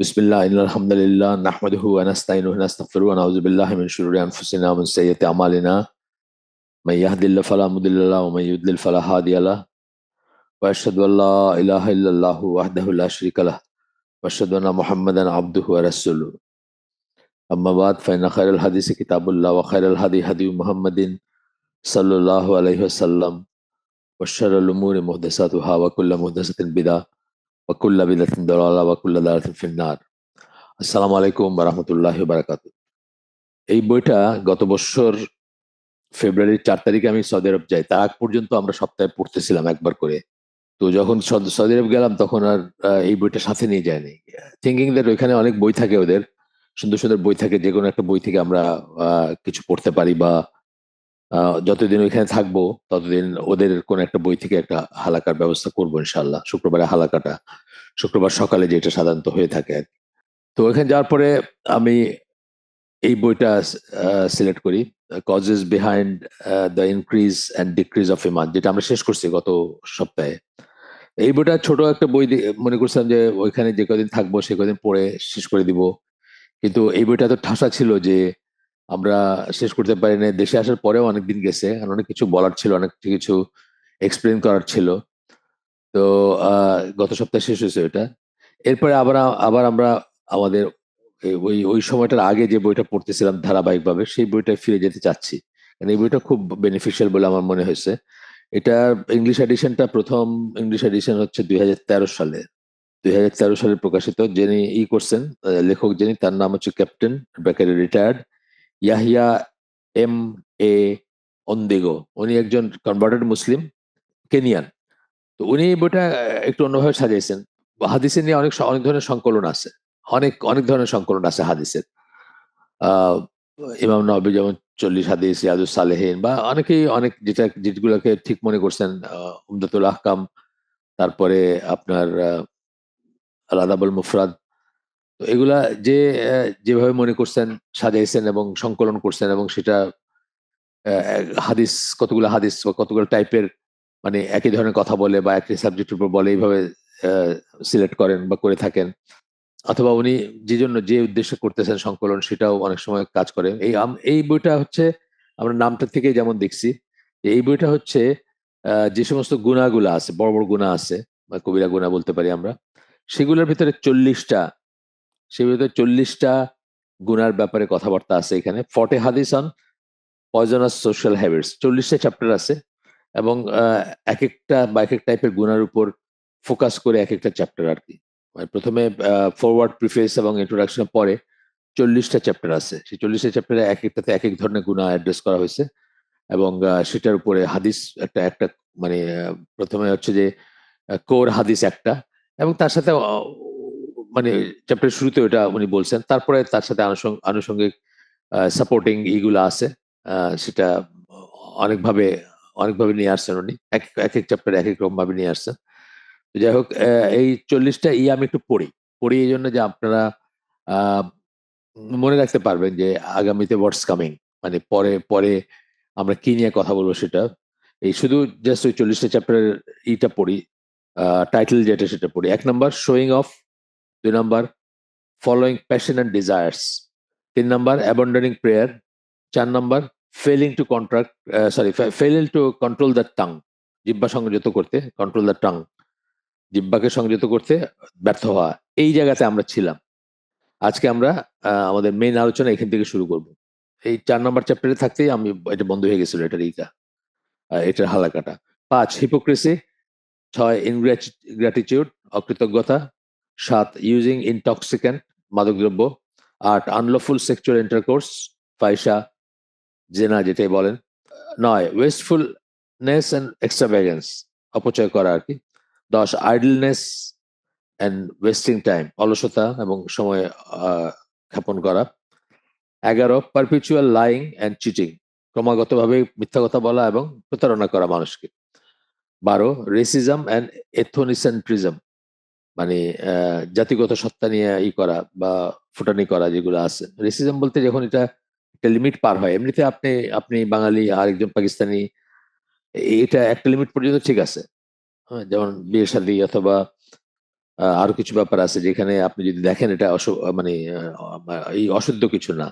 बिस्मिल्लाह इन्नल हम्दुलिल्लाह नहमदुहु व नस्तईनुहु व नस्तगफिरुहु व नऊज़ु बिल्लाहि मिन शुरूरि अनफुसिना व मिन सय्यिअति अमालिना मन यहदिल्लाहु फला मुदिल्ल लहु व मन युद्लिल फला हादिय लहु व अशहदु अल्ला इलाहा इल्लल्लाहु वहदहु ला शरीका लहु व अशहदु अन्न मुहम्मदन अब्दुहु व रसूलुहु अम्मा बाद फ़इन्न खैरल हदीस किताबुल्लाह व खैरल हदी हदी मुहम्मदिन सल्लल्लाहु अलैहि वसल्लम व शर्रल उमूरि मुहदसातुहा व कुल्लु मुहदसातिन बिदअह व कुल्लु बिदअतिन दलाला व कुल्लु दलालातिन फिन्नार। আসসালামু আলাইকুম রহমতুল্লাহ বারাকাতু। এই বইটা গত বছর ফেব্রুয়ারির 4 তারিখে আমি সৌদি আরব যাই। তার আগ পর্যন্ত আমরা সপ্তাহে পড়তেছিলাম একবার করে। তো যখন সৌদি আরব গেলাম তখন আর এই বইটা সাথে নিয়ে যায়নি, থিঙ্কিং দ্যাট ওইখানে অনেক বই থাকে, ওদের সুন্দর সুন্দর বই থাকে, যে কোনো একটা বই থেকে আমরা কিছু পড়তে পারি বা যতদিন ওইখানে থাকবো ততদিন ওদের কোন একটা বই থেকে একটা হালাকার ব্যবস্থা করবো ইনশাল্লাহ। শুক্রবারে হালাকাটা শুক্রবার সকালে যেটা সাধারণত হয়ে থাকে আর কি। তো ওইখানে যাওয়ার পরে আমি এই বইটা সিলেক্ট করি, causes behind the increase and decrease of ইমান, যেটা আমরা শেষ করছি গত সপ্তাহে। এই বইটা ছোট একটা বই, মনে করছিলাম যে ওইখানে যে কদিন থাকবো সে কদিন পড়ে শেষ করে দিব, কিন্তু এই বইটা তো ঠাসা ছিল যে আমরা শেষ করতে পারি না। দেশে আসার পরেও অনেকদিন গেছে, আর অনেক কিছু বলার ছিল, অনেক কিছু এক্সপ্লেন করার ছিল। তো গত সপ্তাহে শেষ হয়েছে ওইটা। এরপরে আবার আবার আমরা আমাদের ওই ওই সময়টার আগে যে বইটা পড়তেছিলাম ধারাবাহিকভাবে সেই বইটা ফিরে যেতে চাচ্ছি, কারণ এই বইটা খুব বেনিফিশিয়াল বলে আমার মনে হয়েছে। এটা ইংলিশ এডিশনটা, প্রথম ইংলিশ এডিশন হচ্ছে 2013 সালে, 2013 সালে প্রকাশিত। যিনি করছেন, লেখক যিনি, তার নাম হচ্ছে ক্যাপ্টেন ব্র্যাকেটে রিটায়ার্ড ইয়াহিয়া এম এ অন্দেগো। উনি একজন কনভার্টেড মুসলিম, কেনিয়ান। তো উনি এই বইটা একটু অন্যভাবে সাজিয়েছেন। হাদিসে নিয়ে অনেক অনেক ধরনের সংকলন আছে, অনেক অনেক ধরনের সংকলন আছে হাদিসের। আহ ইমাম নবী যেমন 40 হাদিস, রিয়াদুস সালেহিন, বা অনেকেই অনেক যেগুলোকে ঠিক মনে করছেন, উমদাতুল আহকাম, তারপরে আপনার আল আদাবুল মুফরাদ। তো এগুলা যে যেভাবে মনে করছেন সাজাইছেন এবং সংকলন করছেন, এবং সেটা হাদিস, কতগুলো হাদিস বা কতগুলো টাইপের, মানে একই ধরনের কথা বলে বা একই সাবজেক্টের উপর বলে, এইভাবে সিলেক্ট করেন বা করে থাকেন। অথবা উনি যে জন্য যে উদ্দেশ্যে করতেছেন সংকলন, সেটাও অনেক সময় কাজ করে। এই বইটা হচ্ছে, আমরা নামটা থেকে যেমন দেখছি, এই বইটা হচ্ছে যে সমস্ত গুণাগুলো আছে, বড় বড় গুণা আছে বা কবিরা গুণা বলতে পারি আমরা, সেগুলোর ভিতরে 40টা, সেগুলোর ভিতরে 40টা গুনার ব্যাপারে কথাবার্তা আছে এখানে। 40 হাদিস অন পয়জনাস সোশ্যাল হ্যাবিটস, 40টা চ্যাপ্টার আছে, এবং এক একটা বা এক এক টাইপের গুনার উপর ফোকাস করে এক একটা চ্যাপ্টার আর কি। মানে প্রথমে ফরওয়ার্ড, প্রিফেস এবং ইন্ট্রোডাকশনের পরে 40টা চ্যাপ্টার আছে। সেই 40টা চ্যাপ্টারে এক একটাতে এক এক ধরনের গুনাহ অ্যাড্রেস করা হয়েছে, এবং সেটার উপরে হাদিস একটা একটা, মানে প্রথমে হচ্ছে যে কোর হাদিস একটা, এবং তার সাথে মানে চ্যাপ্টার শুরুতে ওটা উনি বলছেন, তারপরে তার সাথে আনুষঙ্গিক সাপোর্টিং এইগুলো আছে। সেটা অনেকভাবে অনেকভাবে নিয়ে আসছেন উনি, এক এক এক চ্যাপ্টার এক এক রকম ভাবে নিয়ে আসছেন। তো যাই হোক, এই 40টা আমি একটু পড়ি পড়ি এই জন্য যে আপনারা আহ মনে রাখতে পারবেন যে আগামীতে হোয়াটস কামিং, মানে পরে পরে আমরা কি নিয়ে কথা বলবো সেটা। এই শুধু জাস্ট ওই 40টা চ্যাপ্টারের পড়ি, টাইটেল যেটা সেটা পড়ি। 1 নম্বর শোয়িং অফ, 2 নম্বর ফলোয়িং প্যাশন অ্যান্ড ডিজায়ার্স, 3 নম্বর অ্যাবন্ডনিং প্রেয়ার, 4 নম্বর failing to contract, sorry failing to control the tongue, জিহ্বা সংযত করতে, কন্ট্রোল দ্য টাং, জিহ্বাকে সংযত করতে ব্যর্থ হওয়া। এই জায়গাতে আমরা ছিলাম। আজকে আমরা আমাদের মেইন আলোচনা এখান থেকে শুরু করব। এই 4 নম্বর চ্যাপ্টারে থাকতেই আমি এটা বন্ধ হয়ে গেছিল, এটার এটার হালাকাটা। 5 হিপোক্রেসি, 6 ইনগ্র্যাটিটিউড, অকৃতজ্ঞতা, 7 ইউজিং ইনটক্সিক্যান্ট, মাদকদ্রব্য, 8 আনলফুল সেক্সুয়াল ইন্টারকোর্স, ফাইশা, জেনা যেটাই বলেন, 9 ওয়েস্টফুলনেস অ্যান্ড এক্সট্রাভ্যাগেন্স, অপচয় করা আর কি, 10 আইডলনেস অ্যান্ড ওয়েস্টিং টাইম, অলসতা এবং সময় ক্ষেপণ করা, 11 পারপিচুয়াল লাইং অ্যান্ড চিটিং, ক্রমাগতভাবে মিথ্যা কথা বলা এবং প্রতারণা করা মানুষকে, 12 রেসিজম অ্যান্ড এথোনিসেন্ট্রিজম, মানে জাতিগত সত্তা নিয়ে করা বা ফুটানি করা যেগুলো আছে। রেসিজম বলতে যখন এটা একটা লিমিট পার হয়, এমনিতে আপনি আপনি বাঙালি আর একজন পাকিস্তানি, এটা একটা লিমিট পর্যন্ত ঠিক আছে। হ্যাঁ, যেমন বিয়ে শাদী অথবা আরো কিছু ব্যাপার আছে যেখানে আপনি যদি দেখেন এটা মানে এই অশুদ্ধ কিছু না,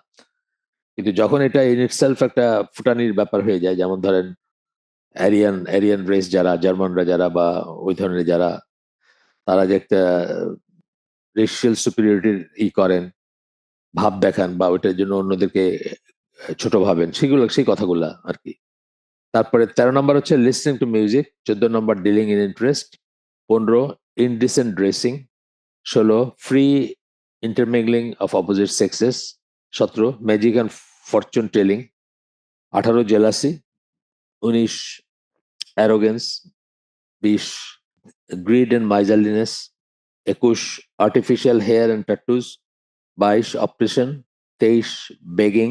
কিন্তু যখন এটা ইন ইটসেলফ একটা ফুটানির ব্যাপার হয়ে যায়, যেমন ধরেন এরিয়ান রেস যারা, জার্মানরা যারা বা ওই ধরনের যারা, তারা যে একটা রেশিয়াল সুপিরিয়রিটির করেন, ভাব দেখান বা ওইটার জন্য অন্যদেরকে ছোট ভাবেন, সেগুলো সেই কথাগুলা আর কি। তারপরে 13 নম্বর হচ্ছে লিসনিং টু মিউজিক, 14 নম্বর dealing in interest, 15 indecent dressing, 16 free intermingling of opposite sexes, 17 magic and fortune telling, 18 jealousy, 19 arrogance, 20 greed and miserliness, 21 artificial hair and tattoos, 22 oppression, 23 begging,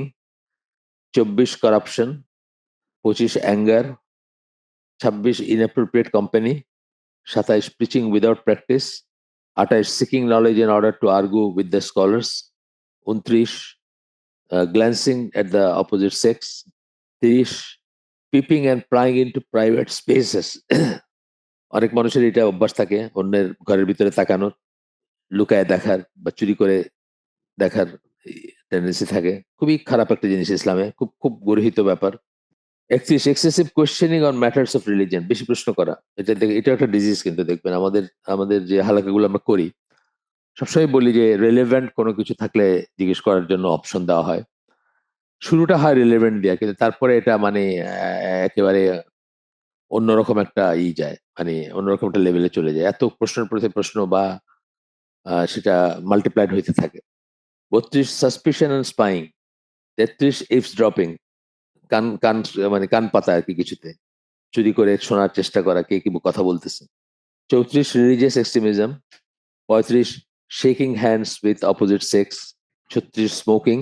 24 corruption, 25 anger, 26 inappropriate company, 27 preaching without practice, 28 seeking knowledge in order to argue with the scholars, 29 glancing at the opposite sex, 30 peeping and prying into private spaces. অনেক মানুষের এটা অভ্যাস থাকে, অন্যের ঘরের ভিতরে তাকানোর, লুকায় দেখার বা চুরি করে দেখার টেন্ডেন্সি থাকে। খুবই খারাপ একটা জিনিস ইসলামে, খুব খুব গর্হিত ব্যাপার। 31 excessive questioning on matters of religion, বেশি প্রশ্ন করা। এটা একটা ডিজিজ, কিন্তু দেখবেন আমাদের আমাদের যে হালাকাগুলো আমরা করি, সবসময় বলি যে রেলেভেন্ট কোনো কিছু থাকলে জিজ্ঞেস করার জন্য অপশন দেওয়া হয়। শুরুটা হয় রিলেভেন্ট দিয়া, কিন্তু তারপরে এটা মানে একেবারে অন্যরকম একটা যায়, মানে অন্যরকম একটা লেভেলে চলে যায়, এত প্রশ্নের প্রতি প্রশ্ন বা সেটা মাল্টিপ্লাইড হইতে থাকে। 32 সাসপিশন অ্যান্ড স্পাইং, 33 ইভস ড্রপিং, কান কান মানে কান পাতা আর কি, কিছুতে চুরি করে শোনার চেষ্টা করা কে কি কথা বলতেছে। 34 religious extremism, 35 shaking hands with opposite sex, 36 smoking,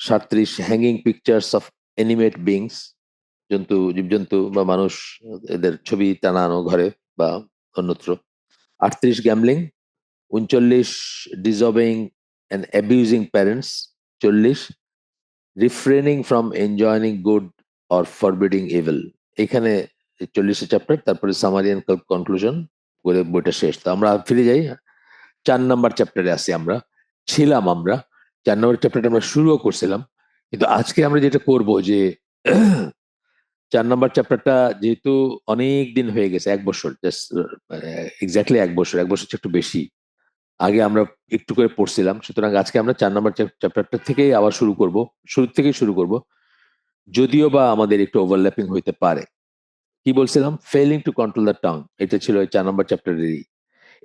37 hanging pictures of animate beings, জীবজন্তু বা মানুষ, এদের ছবি টানানো ঘরে বা অন্যত্র, 38 gambling, 39 disobeying and abusing parents, 40 refraining from enjoying good or forbidding evil. এখানে 40 চ্যাপ্টার, তারপরে সামারি এন্ড কনক্লুশন করে বইটা শেষ। তো আমরা ফিরে যাই 4 নম্বর চ্যাপ্টারে আছি আমরা, ছিলাম আমরা 4 নম্বর চ্যাপ্টারটা আমরা শুরুও করছিলাম, কিন্তু আজকে আমরা যেটা করব যে 4 নম্বর চ্যাপ্টারটা যেহেতু অনেক দিন হয়ে গেছে, 1 বছর, জাস্ট এক্স্যাক্টলি 1 বছর, 1 বছর একটু বেশি আগে আমরা একটু করে পড়ছিলাম, সুতরাং আজকে আমরা 4 নম্বর চ্যাপ্টারটা থেকেই আবার শুরু থেকেই শুরু করব, যদিও বা আমাদের একটু ওভারল্যাপিং হইতে পারে। কি বলছিলাম? Failing two control the tongue, এটা ছিল এই 4 নম্বর চ্যাপ্টারেরই।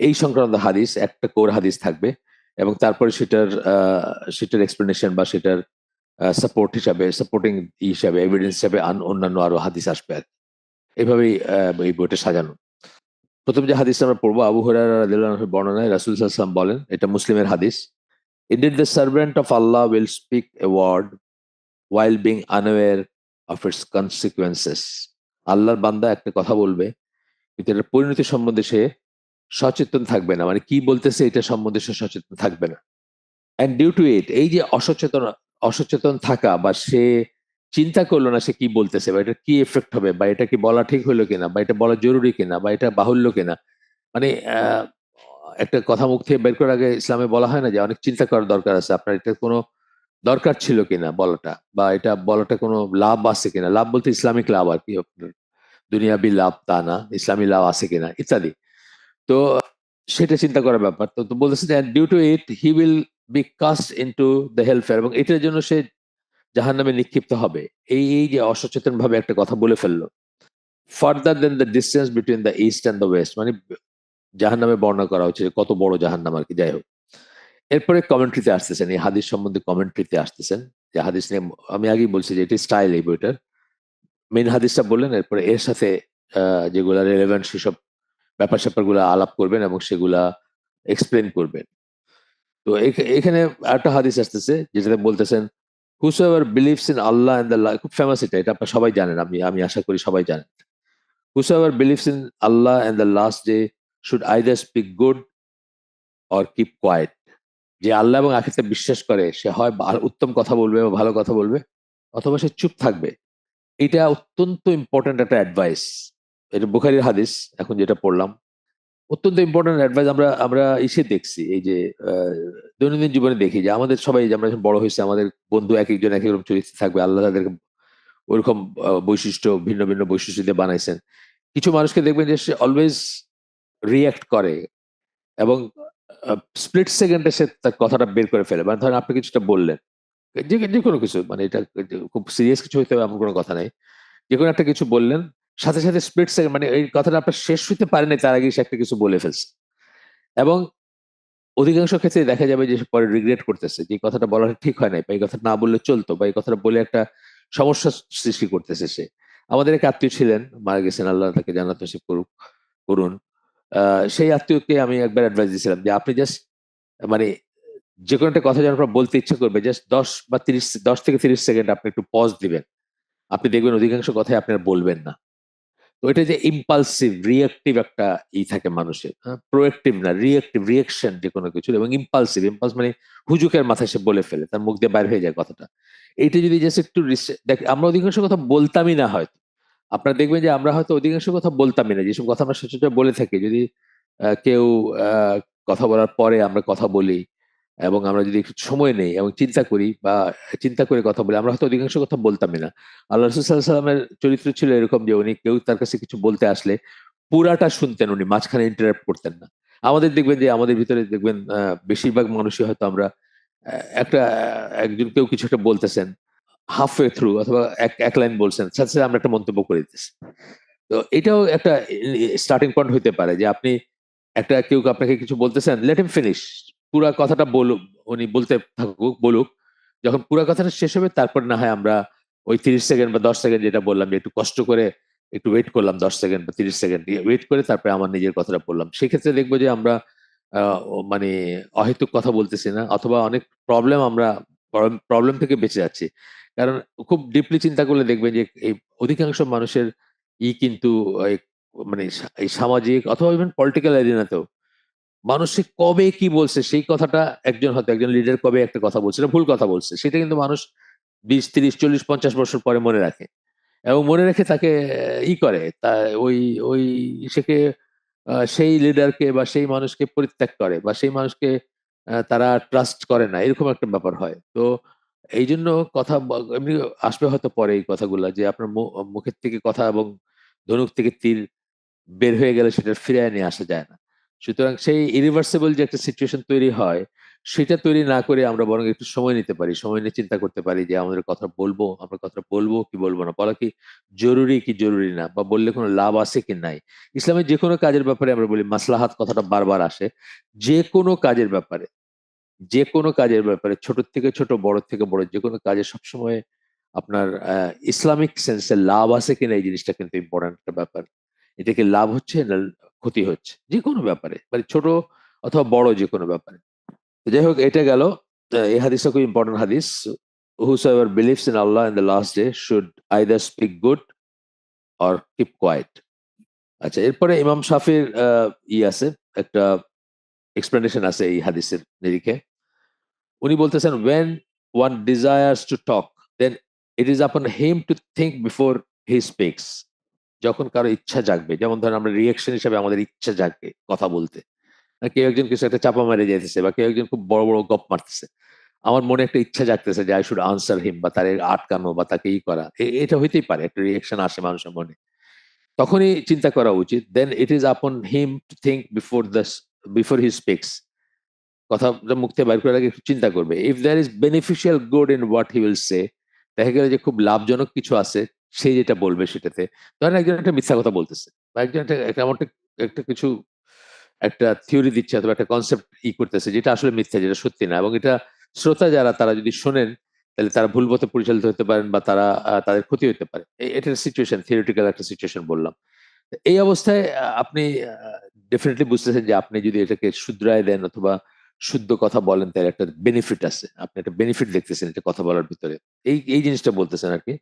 এই সংক্রান্ত হাদিস, একটা কোর হাদিস থাকবে, এবং তারপরে সেটার এক্সপ্লেনেশন বা সেটার সাপোর্ট হিসাবে, সাপোর্টিং হিসাবে, এভিডেন্স হিসাবে অন্যান্য আরো হাদিস আসবে আর কি। এভাবেই এই বইটা সাজানো। প্রথম যে হাদিসটা আমরা পড়বো, আবু হুরায়রা রাদিয়াল্লাহু আনহু বর্ণনায় রাসূল সাল্লাল্লাহু আলাইহি ওয়াসাল্লাম বলেন, এটা মুসলিমের হাদিস, indeed the servant of Allah will speak a word while being unaware of its consequences. আল্লাহর বান্দা একটা কথা বলবে, কিন্তু এটার পরিণতি সম্বন্ধে সে সচেতন থাকবে না, মানে কি বলতেছে এটা সম্বন্ধে সে সচেতন থাকবে না। অ্যান্ড ডিউ টু ইট, এই যে অসচেতন থাকা, বা সে চিন্তা করলো না সে কি বলতেছে, বা এটা কি এফেক্ট হবে, বা এটা কি বলা ঠিক হলো কিনা, বা এটা বলা জরুরি কিনা, বা এটা বাহুল্য কিনা, মানে একটা কথা মুখ থেকে বের করার আগে ইসলামে বলা হয় না যে অনেক চিন্তা করার দরকার আছে, আপনার এটা কোনো দরকার ছিল কিনা বলাটা, বা এটা বলাটা কোনো লাভ আছে কিনা, লাভ বলতে ইসলামিক লাভ আর কি, আপনার দুনিয়াবি লাভ তা না, ইসলামী লাভ আছে কিনা ইত্যাদি। তো সেটা চিন্তা করার ব্যাপার। তো বলতেছে যে due to it he will be cast into the hellfire, এবং এটার জন্য সে জাহান্নামে নিক্ষিপ্ত হবে। এই যে অসচেতন ভাবে একটা কথা বলে ফেললো। Further than the distance between the east and the west, মানে জাহান্নামে বর্ণনা করা হচ্ছে যে কত বড় জাহান্নাম আর কি, যাই হোক। এরপরে কমেন্ট্রিতে আসতেছেন, এই হাদিস সম্বন্ধে কমেন্ট্রিতে আসতেছেন, যে হাদিস নিয়ে আমি আগেই বলছি যে এটি স্টাইল এই বইটার। মেইন হাদিসটা বললেন, এরপরে এর সাথে যেগুলা রেলেভেন্ট সেসব ব্যাপার স্যাপার গুলা আলাপ করবেন এবং সেগুলা এক্সপ্লেন করবেন। তো এখানে একটা হাদিস আসতেছে যেটাতে বলতেছেন, whosoever believes in Allah and the, খুব ফেমাস এটা আপনারা সবাই জানেন, আমি আমি আশা করি সবাই জানেন। Whosoever believes in Allah and the last day should either speak good or keep quiet. যে আল্লাহ এবং আখিরাতে বিশ্বাস করে সে হয় উত্তম কথা বলবে বা ভালো কথা বলবে, অথবা সে চুপ থাকবে। এটা অত্যন্ত ইম্পর্ট্যান্ট একটা অ্যাডভাইস। এটা বুখারীর হাদিস এখন যেটা পড়লাম। অত্যন্ত ইম্পর্টেন্ট অ্যাডভাইস আমরা আমরা এসে দেখছি এই যে দৈনন্দিন জীবনে দেখি যে আমাদের সবাই যে আমরা যখন বড় হয়েছে আমাদের বন্ধু এক একজন এক এক রকম চরিত্র থাকবে, আল্লাহ তাদেরকে ওইরকম বৈশিষ্ট্য ভিন্ন ভিন্ন বৈশিষ্ট্য দিয়ে বানাইছেন। কিছু মানুষকে দেখবেন যে সে অলওয়েজ রিয়াক্ট করে এবং স্প্লিট সেকেন্ডে সে তার কথাটা বের করে ফেলে। মানে ধরেন আপনি কিছুটা বললেন, যে যে কোনো কিছু, মানে এটা খুব সিরিয়াস কিছু হইতে হবে এমন কোনো কথা নাই। যে কোনো একটা কিছু বললেন, সাথে সাথে স্প্লিট সেকেন্ড, মানে এই কথাটা আপনার শেষ হইতে পারে নাই তার আগে সে একটা কিছু বলে ফেলছে। এবং অধিকাংশ ক্ষেত্রে দেখা যাবে যে সে পরে রিগ্রেট করতেছে যে এই কথাটা বলাটা ঠিক হয় নাই, বা এই কথাটা না বললে চলতো, বা এই কথাটা বলে একটা সমস্যা সৃষ্টি করতেছে সে। আমাদের এক আত্মীয় ছিলেন, মারা গেছেন, আল্লাহ তাকে জান্নাত নসিব করুন। সেই আত্মীয়কে আমি একবার অ্যাডভাইস দিয়েছিলাম যে আপনি জাস্ট, মানে যে কোনো একটা কথা যখন আপনার বলতে ইচ্ছে করবে, জাস্ট 10 থেকে 30 সেকেন্ড আপনি একটু পজ দিবেন। আপনি দেখবেন অধিকাংশ কথাই আপনি আর বলবেন না। তো এটা যে ইম্পালসিভ রিয়েক্টিভ একটা থাকে মানুষের, প্রোয়েক্টিভ না, রিয়েক্টিভ রিয়েকশন যে কোনো কিছু, এবং ইম্পালসিভ, ইম্পালস মানে হুজুকের মাথায় সে বলে ফেলে, তার মুখ দিয়ে বাইর হয়ে যায় কথাটা। এইটা যদি জাস্ট একটু দেখ, আমরা অধিকাংশ কথা বলতামই না হয়তো। আপনারা দেখবেন যে আমরা হয়তো অধিকাংশ কথা বলতামই না, যেসব কথা আমরা সচরাচর বলে থাকি, যদি কেউ কথা বলার পরে আমরা কথা বলি এবং আমরা যদি একটু সময় নেই এবং চিন্তা করি, বা চিন্তা করে কথা বলি, আমরা হয়তো অধিকাংশ কথা বলতামই না। আল্লাহ রসুল সাল্লাল্লাহু আলাইহি ওয়াসাল্লামের চরিত্র ছিল এরকম যে উনি কেউ তার কাছে কিছু বলতে আসলে পুরাটা শুনতেন, উনি মাঝখানে ইন্টারাপ্ট করতেন না। আমাদের দেখবেন যে আমাদের ভিতরে দেখবেন বেশিরভাগ মানুষই হয়তো আমরা একজন কেউ কিছু একটা বলতেছেন, হাফওয়ে থ্রু অথবা এক এক লাইন বলছেন, সাথে সাথে আমরা একটা মন্তব্য করে দিতেছি। তো এটাও একটা স্টার্টিং পয়েন্ট হইতে পারে যে আপনি কেউ আপনাকে কিছু বলতেছেন, লেট হিম ফিনিশ, পুরা কথাটা বলুক, উনি বলতে থাকুক, বলুক। যখন পুরা কথাটা শেষ হবে তারপর না হয় আমরা ওই 30 সেকেন্ড বা 10 সেকেন্ড যেটা বললাম, যে একটু কষ্ট করে একটু ওয়েট করলাম, 10 সেকেন্ড বা 30 সেকেন্ড ওয়েট করে তারপরে আমার নিজের কথাটা বললাম। সেক্ষেত্রে দেখবো যে আমরা মানে অহেতুক কথা বলতেছি না, অথবা অনেক প্রবলেম আমরা প্রবলেম থেকে বেঁচে যাচ্ছি। কারণ খুব ডিপলি চিন্তা করলে দেখবেন যে এই অধিকাংশ মানুষের কিন্তু এই মানে এই সামাজিক অথবা ইভেন পলিটিক্যাল এরিনাতেও মানুষে কবে কি বলছে সেই কথাটা, একজন লিডার কবে একটা কথা বলছে, ভুল কথা বলছে, সেটা কিন্তু মানুষ 20, 30, 40, 50 বছর পরে মনে রাখে। এবং মনে রেখে তাকে করে তা ওই ওই সেকে সেই লিডারকে বা সেই মানুষকে পরিত্যাগ করে, বা সেই মানুষকে তারা ট্রাস্ট করে না, এরকম একটা ব্যাপার হয়। তো এই জন্য এমনি আসবে হয়তো পরে এই কথাগুলা, যে আপনার মুখের থেকে কথা এবং ধনুক থেকে তীর বের হয়ে গেলে সেটা ফিরিয়ে নিয়ে আসা যায় না। সুতরাং সেই ইরিভার্সিবল যে একটা সিচুয়েশন তৈরি হয়, সেটা তৈরি না করে আমরা বরং একটু সময় নিতে পারি, সময় নিয়ে চিন্তা করতে পারি যে আমরা কথা বলবো কি বলবো না, বলা কি জরুরি কি জরুরি না, বা বললে কোনো লাভ আছে কি নাই। ইসলামের যে কোনো কাজের ব্যাপারে আমরা বলি মাসলাহাত কথাটা বারবার আসে। যে কোনো কাজের ব্যাপারে, যে কোনো কাজের ব্যাপারে, ছোট থেকে ছোট, বড় থেকে বড়, যে কোনো কাজে সবসময় আপনার ইসলামিক সেন্সে লাভ আছে কিনা, এই জিনিসটা কিন্তু ইম্পর্টেন্ট একটা ব্যাপার। এটা কি লাভ হচ্ছে না ক্ষতি হচ্ছে, যে কোনো ব্যাপারে, মানে ছোট অথবা বড় যে কোনো ব্যাপারে। তো যাই হোক, এটা গেল। এই হাদিসটা খুব ইম্পর্টেন্ট হাদিস। Whosoever believes in Allah in the last day should either speak good or keep quiet. আচ্ছা, এরপরে ইমাম শাফির আছে, একটা এক্সপ্লেনেশন আছে এই হাদিসের নিরিখে। উনি বলতেছেন, when one desires to talk, then it is upon him to think before he speaks. যখন কারো ইচ্ছা জাগবে, যেমন ধরেন আমরা রিয়েকশন হিসেবে আমাদের ইচ্ছা জাগবে কথা বলতে, কেউ একজন কিছু একটা চাপা মেরে যেতেছে, বা কেউ একজন খুব বড় বড় গপ মারতেছে, আমার মনে একটা ইচ্ছা জাগতেছে যে আই শুড আনসার হিম, বা তার আটকানো, বা তাকে করা, এটা হইতেই পারে, একটা রিয়েকশন আসে মানুষের মনে। তখনই চিন্তা করা উচিত, দেন it is upon him to think before he speaks. কথাটা মুখ থেকে বাইর করার আগে একটু চিন্তা করবে, if there is beneficial good in what he will say. দেখা গেল যে খুব লাভজনক কিছু আছে সে যেটা বলবে সেটাতে। ধরেন একজন একটা মিথ্যা কথা বলতেছে, বা একজন এমন একটা কিছু একটা থিওরি দিচ্ছে, অথবা একটা কনসেপ্ট করতেছে যেটা আসলে মিথ্যা, যেটা সত্যি না, এবং এটা শ্রোতা যারা তারা যদি শোনেন, তাহলে তারা ভুল পথে পরিচালিত হতে পারেন, বা তাদের ক্ষতি হতে পারে। এটার সিচুয়েশন, থিওরিটিক্যাল একটা সিচুয়েশন বললাম। এই অবস্থায় আপনি ডেফিনেটলি বুঝতেছেন যে আপনি যদি এটাকে শুধরায় দেন অথবা শুদ্ধ কথা বলেন, তার একটা বেনিফিট আছে, আপনি একটা বেনিফিট দেখতেছেন এটা কথা বলার ভিতরে। এই এই জিনিসটা বলতেছেন আর কি,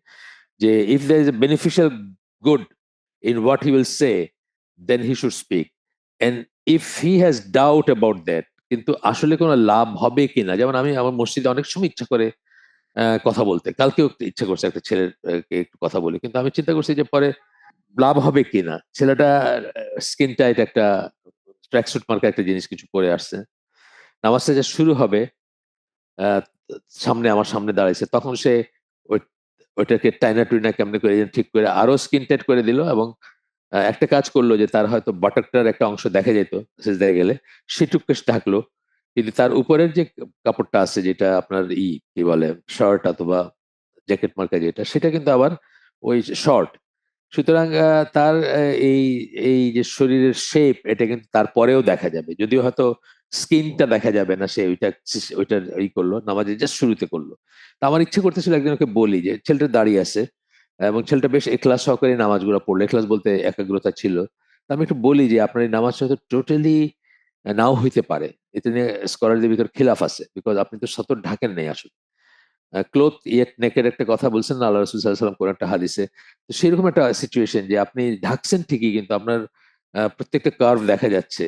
যে if there is a beneficial good in what he will say, then he should speak. And if he has doubt about that, কিন্তু আসলে কোনো লাভ হবে কিনা, যেমন আমি আমার মসজিদে অনেক সময় ইচ্ছা করে কথা বলতে, কালকেও একটু ইচ্ছা করছে একটা ছেলের কে একটু কথা বলি, কিন্তু আমি চিন্তা করছি যে পরে লাভ হবে কিনা। ছেলেটা স্কিন টাইট একটা ট্র্যাকস্যুট মার্কা একটা জিনিস কিছু পরে আসছে। নামাজটা যে শুরু হবে, আমার সামনে দাঁড়াইছে, তখন সে ওইটাকে টাইনা টুইনা কেমনে করে ঠিক করে আরো স্কিন টাইট করে দিল, এবং একটা কাজ করলো যে তার হয়তো বাটাকটার একটা অংশ দেখা যেত সেজদায় গেলে, সেটুকু ঢাকলো, কিন্তু তার উপরের যে কাপড়টা আছে, যেটা আপনার কি বলে শার্ট অথবা জ্যাকেট মার্কা যেটা, সেটা কিন্তু আবার ওই শর্ট। সুতরাং তার এই এই যে শরীরের শেপ, এটা কিন্তু তারপরেও দেখা যাবে, যদিও হয়তো স্কিনটা দেখা যাবে না। সে ওইটার করলো, নামাজে জাস্ট শুরুতে করলো। তা আমার ইচ্ছে করতেছিল একজন ওকে বলি যে ছেলেটা দাঁড়িয়ে আছে এবং ছেলেটা বেশ এখলাস সহকারে নামাজগুলো পড়লো, এখলাস বলতে একাগ্রতা ছিল। তা আমি একটু বলি যে আপনার এই নামাজটা হয়তো টোটালি নাও হইতে পারে, এটা নিয়ে স্কলারদের ভিতর খিলাফ আছে, বিকজ আপনি তো সতর ঢাকেন নাই আসলে। ক্লোথ ইয়েট নেকের একটা কথা বলছেন না আল্লাহ রসুল সাল্লাল্লাহু আলাইহি ওয়াসাল্লাম কোন একটা হাদিসে। তো সেরকম একটা সিচুয়েশন যে আপনি ঢাকছেন ঠিকই, কিন্তু আপনার প্রত্যেকটা কার্ভ দেখা যাচ্ছে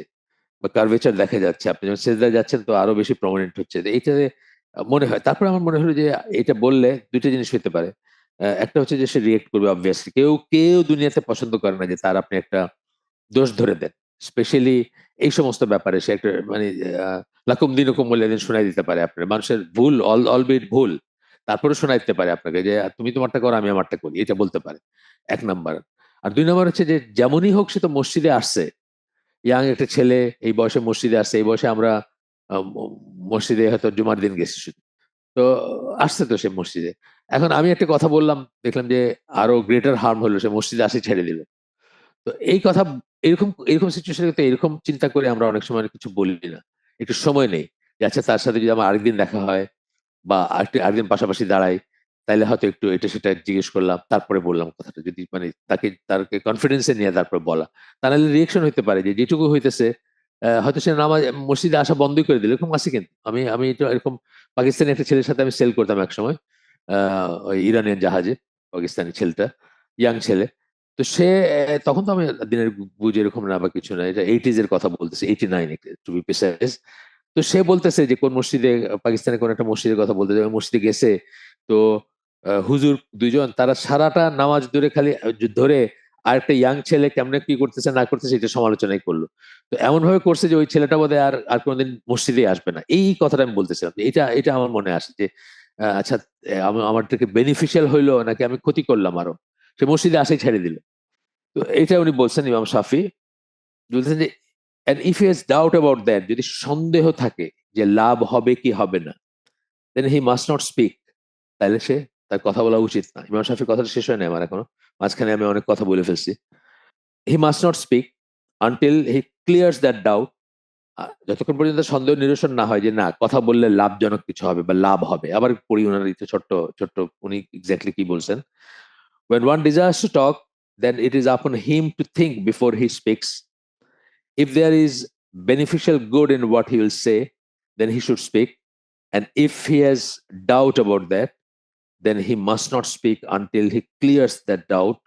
বা কার্ভেচার দেখা যাচ্ছে। আপনি যখন সেজদায় যাচ্ছেন তো আরো বেশি প্রমিনেন্ট হচ্ছে। তো এইটাতে মনে হয়, তারপরে আমার মনে হলো যে এটা বললে দুইটা জিনিস হতে পারে। একটা হচ্ছে যে সে রিয়েক্ট করবে অবভিয়াসলি। কেউ কেউ দুনিয়াতে পছন্দ করে না যে তার আপনি একটা দোষ ধরে দেন, স্পেশালি এই সমস্ত ব্যাপারে। সে একটা মানে লাকুম দিনুকুম ওয়ালিয়া দিন শোনাই দিতে পারে আপনার, মানুষের ভুল অলবিট ভুল, তারপরে শোনাই দিতে পারে আপনাকে যে তুমি তোমারটা করো আমি আমারটা করি, এটা বলতে পারে। এক নাম্বার। আর দুই নাম্বার হচ্ছে যে যেমনই হোক সে তো মসজিদে আসছে, ইয়াং একটা ছেলে, এই বয়সে মসজিদে আসছে, এই বয়সে আমরা মসজিদে হয়তো জুমার দিন গেছি শুধু, তো আসছে তো সে মসজিদে। এখন আমি একটা কথা বললাম, দেখলাম যে আরো গ্রেটার হার্ম হলো, সে মসজিদে আসে ছেড়ে দিল। তো এই কথা, এরকম এরকম সিচুয়েশনে তো এরকম চিন্তা করে আমরা অনেক সময় কিছু বলি না, একটু সময় নেই যে আচ্ছা তার সাথে যদি আমার আরেকদিন দেখা হয় বা আরেকদিন পাশাপাশি দাঁড়াই, তাইলে হয়তো একটু এটা সেটা জিজ্ঞেস করলাম, তারপরে বললাম কথাটা, যদি মানে তাকে কনফিডেন্সে নিয়ে তারপরে বলা। তা নাহলে রিয়েকশন হইতে পারে যে যেটুকু হইতেছে, হয়তো সে নামাজ মসজিদে আসা বন্ধই করে দিল, এরকম আছে। কিন্তু আমি আমি এটা এরকম পাকিস্তানি একটা ছেলের সাথে আমি সেল করতাম এক সময়, ওই ইরানিয়ান জাহাজে, পাকিস্তানি ছেলেটা, ইয়াং ছেলে। তো সে তখন তো আমি দিনের বুঝে এরকম না বা কিছু না, এটা এইটিজ এর কথা বলতেছে, 89 টু বি প্রিসাইজ। তো সে বলতেছে যে কোন মসজিদে, পাকিস্তানের কোন একটা মসজিদের কথা বলতেছে, ওই মসজিদে গেছে। তো হুজুর দুইজন তারা সারাটা নামাজ ধরে খালি ধরে আরেকটা ইয়াং ছেলে কেমনে কি করতেছে না করতেছে এটা সমালোচনাই করলো। তো এমন ভাবে করছে যে ওই ছেলেটা বোধহয় আর কোনোদিন মসজিদে আসবে না, এই কথাটা আমি বলতেছিলাম। এটা এটা আমার মনে আসে যে আচ্ছা, আমার থেকে বেনিফিশিয়াল হইলো নাকি আমি ক্ষতি করলাম আরো, সে মসজিদে আসেই ছেড়ে দিল। তো এটা উনি বলছেন, ইমাম শাফি বলছেন যে and if he has doubt about that, যদি সন্দেহ থাকে যে লাভ হবে কি হবে না, then he must not speak, তাহলে সে, তার কথা বলা উচিত না। ইমাম শাফির কথাটা শেষ হয় না আমার এখনো, মাঝখানে আমি অনেক কথা বলে ফেলছি। He must not speak until he clears that doubt, যতক্ষণ পর্যন্ত সন্দেহ নিরসন না হয় যে না, কথা বললে লাভজনক কিছু হবে বা লাভ হবে। আবার পড়ি ওনার একটু ছোট্ট ছোট্ট, উনি এক্স্যাক্টলি কি বলছেন। When one desires to talk, then it is upon him to think before he speaks. If there is beneficial good in what he will say, then he should speak. And if he has doubt about that, then he must not speak until he clears that doubt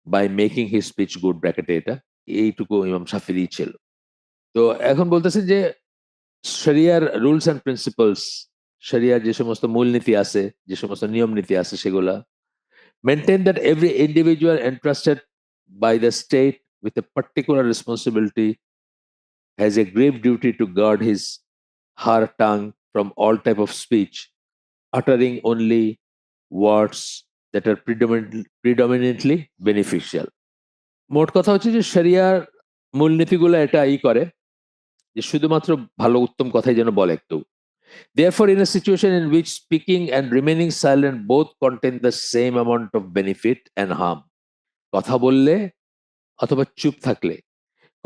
by making his speech good. ব্র্যাকেটে এটা, এইটুকু ইমাম শাফিঈ ছিল। তো এখন বলতেছেন যে শরিয়ার রুলস এন্ড প্রিন্সিপালস, শরিয়ার যে সমস্ত মূলনীতি আছে, যে সমস্ত নিয়ম নীতি আছে, সেগুলা maintain that every individual entrusted by the state with a particular responsibility has a grave duty to guard his her tongue from all type of speech, uttering only words that are predominantly beneficial. মোট কথা হচ্ছে যে শরিয়ার মূলনীতিগুলো এটা করে যে শুধুমাত্র ভালো উত্তম কথাই যেন বলে কেউ। Therefore, in a situation in which speaking and remaining silent both contain the same amount of benefit and harm, কথা বললে অথবা চুপ থাকলে,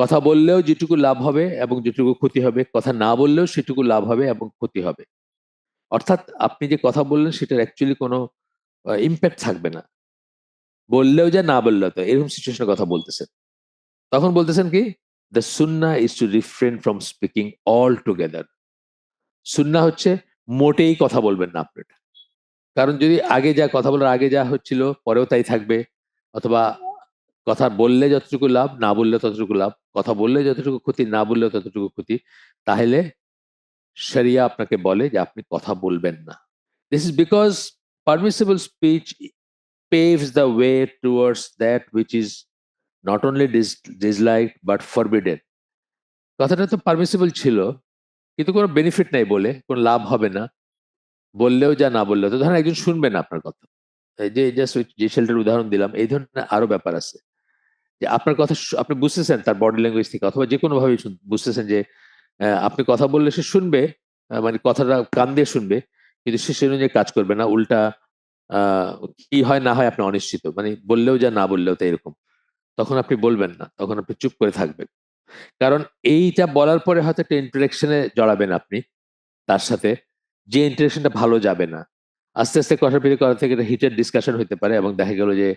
কথা বললেও যেটুকু লাভ হবে এবং যেটুকু ক্ষতি হবে, কথা না বললেও সেটুকু লাভ হবে এবং ক্ষতি হবে। অর্থাৎ আপনি যে কথা বললেন সেটার অ্যাকচুয়ালি কোনো ইম্প্যাক্ট থাকবে না, বললেও যা না বললেও তো, এরকম সিচুয়েশনের কথা বলতেছেন। তখন বলতেছেন কি, the sunnah is to refrain from speaking altogether. সুন্নাহ হচ্ছে মোটেই কথা বলবেন না আপনি। কারণ যদি আগে যা কথা বলার আগে যা হচ্ছিল পরেও তাই থাকবে, অথবা কথা বললে যতটুকু লাভ, না বললে ততটুকু লাভ, কথা বললে যতটুকু ক্ষতি, না বললে ততটুকু ক্ষতি, তাহলে শরিয়া আপনাকে বলে যে আপনি কথা বলবেন না। This is because permissible speech paves the way towards that which is not only disliked but forbidden. কথাটা তো পারমিসিবল ছিল, কিন্তু কোনো বেনিফিট নাই বলে, কোনো লাভ হবে না বললেও যা না বললেও। তো ধরেন একজন শুনবে না আপনার কথা, এই যে জাস্ট যে ছেলেটার উদাহরণ দিলাম, এই ধরনের আরো ব্যাপার আছে যে আপনার কথা আপনি বুঝতেছেন তার বডি ল্যাঙ্গুয়েজ থেকে, অথবা যে কোনো ভাবে বুঝতেছেন যে আপনি কথা বললে সে শুনবে, মানে কথাটা কান দিয়ে শুনবে, কিন্তু সে সেই অনুযায়ী কাজ করবে না, উল্টা আহ কি হয় না হয় আপনি অনিশ্চিত, মানে বললেও যা না বললেও তাই এরকম। তখন আপনি বলবেন না, তখন আপনি চুপ করে থাকবেন। কারণ এইটা বলার পরে হয়তো একটা ইন্টারেকশনে জড়াবেন আপনি তার সাথে, যে ইন্টারেকশনটা ভালো যাবে না। আস্তে আস্তে কথা বিলি করা থেকে একটা হিটেড ডিসকাশন হতে পারে, এবং দেখা গেল যে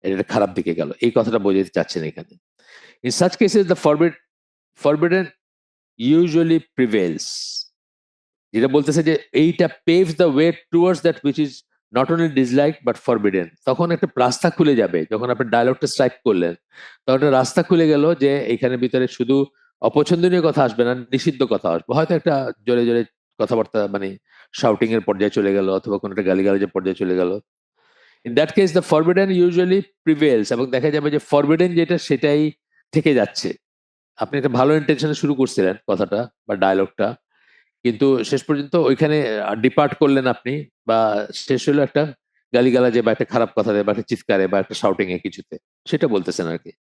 এটা খারাপ দিকে গেল। এই কথাটা বোঝাতে চাচ্ছেন এখানে। In such cases the forbidden usually prevails, যেটা বলতেছে যে এইটা paves the way towards that which is not only dislike but forbidden. তখন একটা রাস্তা খুলে যাবে, যখন আপনি ডায়লগটা স্ট্রাইক করলেন, তখন একটা রাস্তা খুলে গেল যে এখানে ভিতরে শুধু অপছন্দনীয় কথা আসবে না, নিষিদ্ধ কথা আসবে, হয়তো একটা জোরে জোরে কথাবার্তা, মানে শাউটিং এর পর্যায়ে চলে গেল, অথবা কোনো একটা গালিগালাজের পর্যায়ে চলে গেল। In that case the forbidden usually prevails, এবং দেখা যাবে যে ফরবিডেন যেটা সেটাই থেকে যাচ্ছে। আপনি একটা ভালো ইন্টেনশনে শুরু করছিলেন কথাটা বা ডায়লগটা, কিন্তু শেষ পর্যন্ত ওইখানে ডিপার্ট করলেন আপনি, বা শেষ হলো একটা গালিগালাজে বা একটা খারাপ কথাতে বা একটা চিৎকারে বা একটা শাউটিং এ কিছুতে, সেটা বলতেছেন আর কি।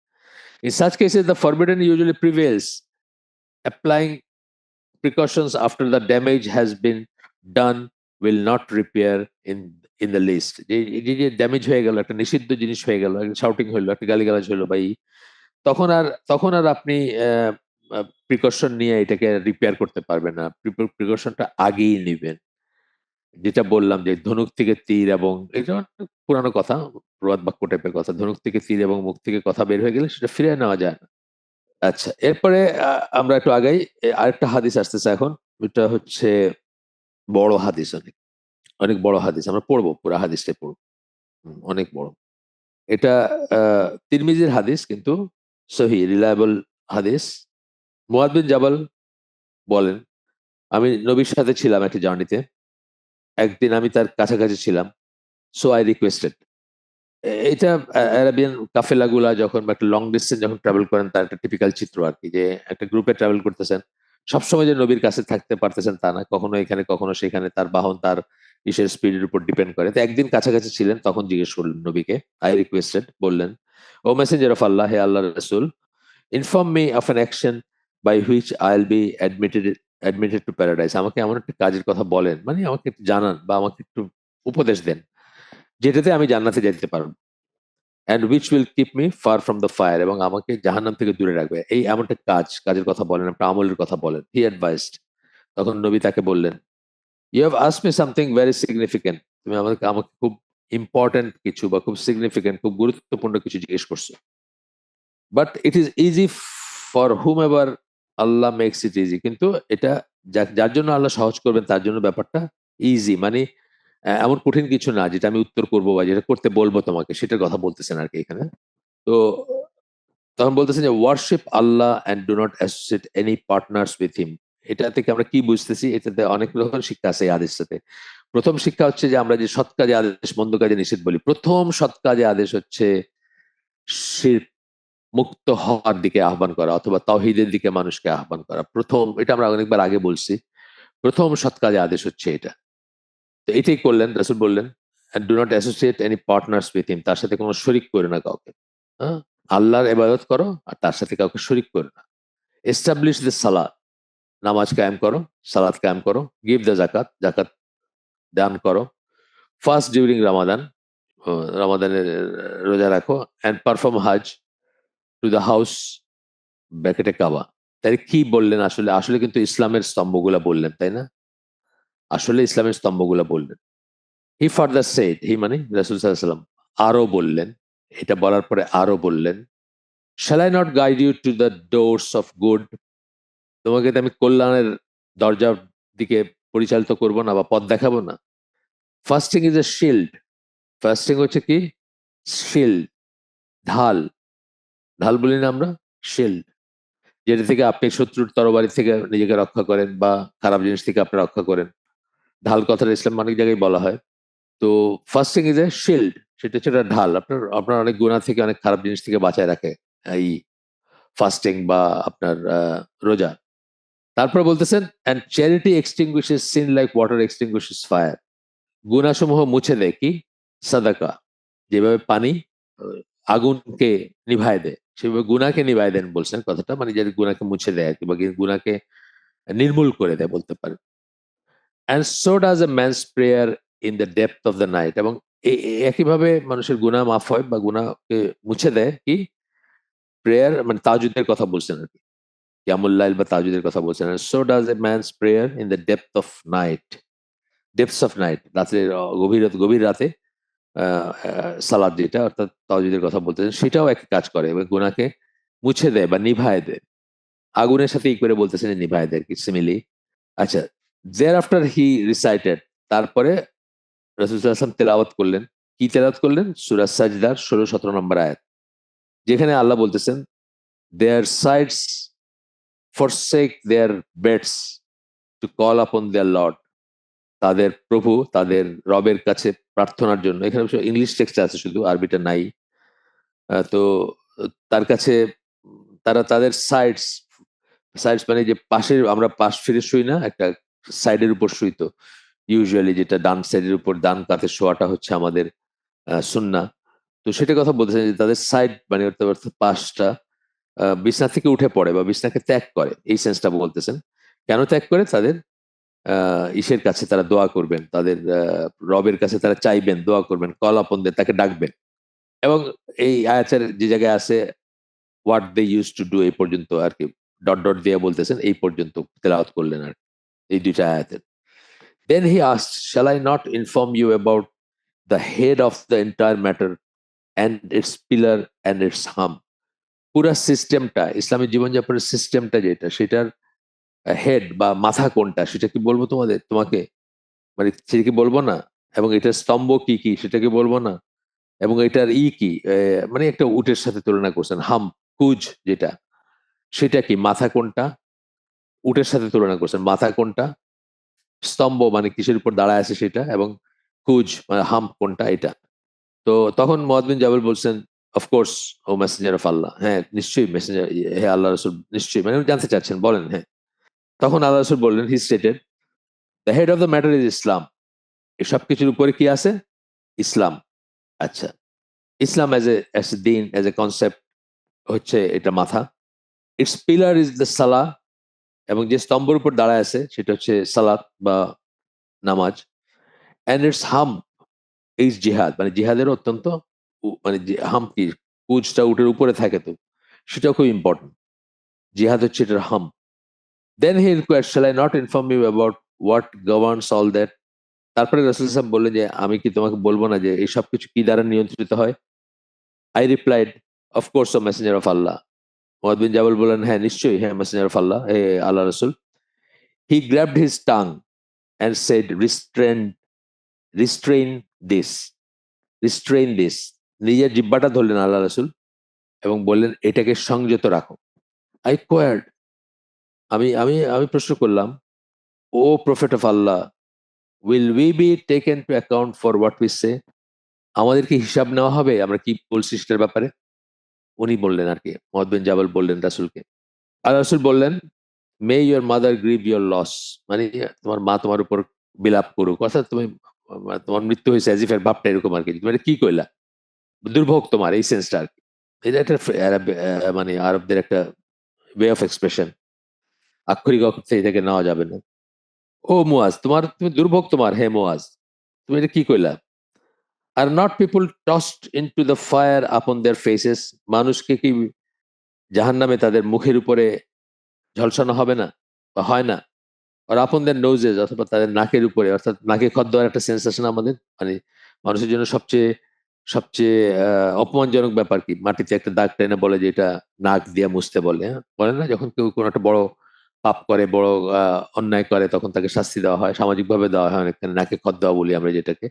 In such cases the forbidden usually prevails, applying precautions after the damage has been done will not repair in the list। যে যে ড্যামেজ হয়ে গেল, একটা নিষিদ্ধ জিনিস হয়ে গেল, একটা শাউটিং হইলো, একটা গালিগালাজ হইলো ভাই, তখন আর আপনি প্রিকশন নিয়ে এটাকে রিপেয়ার করতে পারবেন না। প্রিকশনটা আগেই নিবেন। যেটা বললাম যে ধনুক থেকে তীর, এবং এটা অনেক পুরানো কথা, প্রবাদ বাক্য টাইপের কথা, ধনুক থেকে তীর এবং মুখ থেকে কথা বের হয়ে গেলে সেটা ফিরে নেওয়া যায় না। আচ্ছা, এরপরে আমরা একটু আগাই। আরেকটা হাদিস আসতেছে এখন, এটা হচ্ছে বড় হাদিস, অনেক অনেক বড় হাদিস, আমরা পড়বো, পুরো হাদিসটাই পড়বো। অনেক বড় এটা। তিরমিজির হাদিস, কিন্তু সহি রিলায়েবল হাদিস। মুয়াদ বিন জাবাল বলেন, আমি নবীর সাথে ছিলাম একটা জার্নিতে, একদিন আমি তার কাছাকাছি ছিলাম, সো আই রিকোয়েস্টেড। এটা আরাবিয়ান কাফেলা গুলা যখন বা একটা লং ডিস্টেন্স যখন ট্রাভেল করেন, তার একটা টিপিক্যাল চিত্র আর কি, যে একটা গ্রুপে ট্রাভেল করতেছেন, সবসময় যে নবীর কাছে থাকতে পারতেছেন তা না, কখনো এখানে কখনো সেখানে, তার বাহন তার ইসের স্পিডের উপর ডিপেন্ড করে। তো একদিন কাছাকাছি ছিলেন, তখন জিজ্ঞেস করলেন নবীকে, আই রিকোয়েস্টেড, বললেন, ও মেসেঞ্জার অফ আল্লাহ, হে আল্লাহ রসুল, inform me of an action by which I will be admitted to paradise. আমাকে এমন একটা কাজের কথা বলেন, মানে আমাকে একটু জানান বা আমাকে একটু উপদেশ দেন, যেটাতে আমি জান্নাতে যেতে পারবো, and which will keep me far from the fire, এবং আমাকে জাহান্নাম থেকে দূরে রাখবে। এই এমন একটা কাজের কথা বলেন, একটা আমলের কথা বলেন। হি অ্যাডভাইসড, তখন নবী তাকে বললেন, you have asked me something very significant, তুমি আমাকে আমাকে খুব ইম্পর্টেন্ট কিছু বা খুব সিগনিফিকেন্ট, খুব গুরুত্বপূর্ণ কিছু জিজ্ঞেস করছো। But it is easy for whomever Allah makes it easy, কিন্তু এটা যার জন্য আল্লাহ সহজ করবেন তার জন্য ব্যাপারটা ইজি, মানে এমন কঠিন কিছু না যেটা আমি উত্তর করবো বা যেটা করতে বলবো তোমাকে, সেটার কথা বলতেছেন আর কি এখানে। তো তখন বলতেছেন যে worship Allah and do not associate any partners with him. এটা থেকে আমরা কি বুঝতেছি? এটাতে অনেক রকম শিক্ষা আছে এই আদেশটাতে। প্রথম শিক্ষা হচ্ছে যে আমরা যে সৎ কাজে আদেশ, মন্দ কাজে নিষেধ বলি, প্রথম সৎ কাজে আদেশ হচ্ছে শিরক মুক্ত হওয়ার দিকে আহ্বান করা, অথবা তাওহীদের দিকে মানুষকে আহ্বান করা। প্রথম, এটা আমরা অনেকবার আগে বলছি, প্রথম সৎ কাজে আদেশ হচ্ছে এটা। তো এটাই করলেন, রাসূল বললেন, do not associate any partners with him, তার সাথে কোনো শরিক করে না কাউকে। হ্যাঁ, আল্লাহর ইবাদত করো আর তার সাথে কাউকে শরিক করো না। এস্টাবলিশ দ্য সালাত, নামাজ কায়েম করো, সালাত কায়েম করো। গিভ দ্য জাকাত, জাকাত দান করো। ফাস্ট ডিউরিং রামাদান, রমাদানের রোজা রাখো। অ্যান্ড পারফর্ম হাজ টু দ্য হাউস ব্র্যাকেটে কাবা। তাই কি বললেন আসলে? আসলে কিন্তু ইসলামের স্তম্ভগুলা বললেন, তাই না? আসলে ইসলামের স্তম্ভগুলা বললেন। হি ফার্দার সেড, হি মানে রাসূল সাল্লাল্লাহু আলাইহি ওয়াসাল্লাম আরো বললেন, এটা বলার পরে আরো বললেন, shall I not guide you to the doors of good, তোমাকে তো আমি কল্যাণের দরজার দিকে পরিচালিত করব না বা পথ দেখাবো না? Fasting is a shield, fasting হচ্ছে কি? শিল্ড, ঢাল। ঢাল বলি না আমরা? শিল্ড, যেটা থেকে আপনি শত্রুর তরবারি থেকে নিজেকে রক্ষা করেন বা খারাপ জিনিস থেকে আপনি রক্ষা করেন। ঢাল কথাটা ইসলাম অনেক জায়গায় বলা হয়। তো ফাস্টিং ইজ এ শিল্ড, সেটা হচ্ছে একটা ঢাল, আপনার আপনার অনেক গুনাহ থেকে, অনেক খারাপ জিনিস থেকে বাঁচায় রাখে এই ফাস্টিং বা আপনার রোজা। তারপর বলতেছেন and charity extinguishes sin like water extinguishes fire. গুনাহসমূহ মুছে দেয় কি? সাদাকা। যেভাবে পানি আগুনকে নিভায় দেয়, সেভাবে গুনাহকে নিভায় দেন বলছেন কথাটা, মানে যে গুনাহকে মুছে দেয় আর কি, বা গুনাহকে নির্মূল করে দেয় বলতে পারেন। and so does a man's prayer in the depth of the night. এবং একইভাবে মানুষের গুনাহ মাফ হয় বা গুনাহকে মুছে দেয় কি? প্রেয়ার, মানে তাহাজ্জুদের কথা বলছেন আর কি, কিয়ামুল লাইল বা তাহাজ্জুদের কথা বলছেন। and so does a man's prayer in the depth of night. Depths of night, রাতের গভীর রাতে সালাদ যেটা অর্থাৎ তাহাজ্জুদের কথা বলতেছেন, সেটাও এক কাজ করে এবং গুনাহকে মুছে দেয় বা নিভায় দেয়। আগুনের সাথে ই করে বলতেছেন যে নিভায় দেয় কি সিমিলি। আচ্ছা, দেয়ার আফটার হি রিসাইটেড, তারপরে রাসূল সাল্লাল্লাহু আলাইহি ওয়াসাল্লাম তেলাওয়াত করলেন। কি তেলাওয়াত করলেন? সূরা সাজদার ১৬-১৭ নম্বর আয়াত, যেখানে আল্লাহ বলতেছেন, দেয়ার sides forsake their beds to call upon their Lord. তাদের প্রভু তাদের রবের কাছে প্রার্থনার জন্য, এখানে ইংলিশ টেক্সট আছে শুধু, আরবিটা নাই। তো তার কাছে তারা তাদের সাইডস, সাইডস মানে যে পাশের, আমরা পাশ ফিরে শুই না, একটা সাইডের উপর শুই তো ইউজুয়ালি, যেটা ডান সাইডের উপর, ডান কাতে শোয়াটা হচ্ছে আমাদের সুন্নাহ। তো সেটা কথা বলতেছেন যে তাদের সাইড মানে অর্থাৎ পাশটা বিছনা থেকে উঠে পড়ে বা বিছনাকে ত্যাগ করে, এই সেন্সটা বলতেছেন। কেন ত্যাগ করে? তাদের ইসের কাছে তারা দোয়া করবেন, তাদের রবের কাছে তারা চাইবেন, দোয়া করবেন, কল আপন দিয়ে তাকে ডাকবেন। এবং এই আয়াতের যে জায়গায় আছে what they use to do, এই পর্যন্ত আর কি, ডট ডট দিয়ে বলতেছেন, এই পর্যন্ত তেলাওয়াত করলেন আর এই দুইটা আয়াতের। Then he asked, shall I not inform you about the head of the entire matter and its pillar and its hump. পুরা সিস্টেমটা, ইসলামী জীবনযাপনের সিস্টেমটা যেটা, সেটার হেড বা মাথা কোনটা সেটা কি বলবো তোমাকে, মানে সেটা কি বলবো না? এবং এটার স্তম্ভ কি কি সেটা কি বলবো না? এবং এটার কি মানে একটা উটের সাথে তুলনা করছেন, হাম, কুজ যেটা, সেটা কি? মাথা কোনটা? উটের সাথে তুলনা করছেন, মাথা কোনটা? স্তম্ভ মানে কিসের উপর দাঁড়ায় আছে সেটা, এবং কুজ মানে হাম কোনটা, এটা। তো তখন মুআয বিন জাবাল বলছেন, অফকোর্স ও মেসেঞ্জার অফ আল্লাহ, হ্যাঁ নিশ্চয়ই মেসেঞ্জার, হে আল্লাহ রাসূল, নিশ্চয়ই, মানে উনি জানতে চাচ্ছেন, বলেন হ্যাঁ। তখন আল্লাহ রাসূল বললেন, he stated, the head of the matter is Islam. এসব কিছুর উপরে কি আছে? ইসলাম। আচ্ছা, ইসলাম অ্যাজ এ দিন, অ্যাজ এ কনসেপ্ট হচ্ছে এটা মাথা। ইটস পিলার ইজ দ্য সালাহ, এবং যে স্তম্ভের উপর দাঁড়ায় আছে সেটা হচ্ছে সালাত বা নামাজ। অ্যান্ড ইটস হাম ইজ জিহাদ, মানে জিহাদের অত্যন্ত মানে হাম কি, কুজটা উটের উপরে থাকে তো, সেটাও খুব ইম্পর্টেন্ট। জিহাদ হচ্ছে এটার হাম। Then he request, shall I not inform you about what governs all that. তারপরে রাসূল সাহেব বললেন যে আমি কি তোমাকে বলবো না যে এই সব কিছু কি দ্বারা নিয়ন্ত্রিত হয়? I replied, of course O messenger of Allah. Muadh bin Jabal বললেন, হ্যাঁ নিশ্চয়ই, হ্যাঁ মেসেঞ্জার অফ আল্লাহ, হে আল্লাহ রাসূল। He grabbed his tongue and said, restrain this, restrain this. নিজের জিহ্বাটা ধরলেন আল্লাহ রাসূল এবং বললেন, এটাকে সংযত রাখো। I queried, আমি আমি আমি প্রশ্ন করলাম, O prophet of Allah, will we be taken to account for what we say? আমাদেরকে হিসাব নেওয়া হবে আমরা কি বলছি সেটার ব্যাপারে? উনি বললেন আর কি, মুআয বিন জাবাল বললেন রাসূলকে। আল্লাহ রাসূল বললেন, may your mother grieve your loss, মানে তোমার মা তোমার উপর বিলাপ করুক, অর্থাৎ তুমি তোমার মৃত্যু হয়েছে অ্যাজ ইফ এর ভাবটা এরকম আর কি, তুমি এটা কি কইলা, দুর্ভোগ তোমার, এই সেন্সটা আর কি। এটা একটা মানে আরবদের একটা ওয়ে অফ এক্সপ্রেশন, আক্ষরিক অর্থে এটাকে নেওয়া যাবে না। ও মুয়াজ, তুমি দুর্ভোগ তোমার, হে মুয়াজ, তুমি এটা কি কইলা? Are not people টসড into the fire আপন দেয়ার ফেসেস, মানুষকে কি জাহান্নামে তাদের মুখের উপরে ঝলসানো হবে না বা হয় না? আর আপন দেয়ার নোজেস, অথবা তাদের নাকের উপরে, অর্থাৎ নাকে খত দেওয়ার একটা সেন্স আছে না আমাদের, মানে মানুষের জন্য সবচেয়ে সবচেয়ে অপমানজনক ব্যাপার কি? মাটিতে একটা দাগ টেনে বলে যে এটা নাক দিয়ে মুছতে বলে, হ্যাঁ? বলে না, যখন কেউ কোনো একটা বড় পাপ করে, বড় অন্যায় করে, তখন তাকে শাস্তি দেওয়া হয়, সামাজিকভাবে দেওয়া হয় অনেকখানে, নাকে খত দেওয়া বলি আমরা যেটাকে,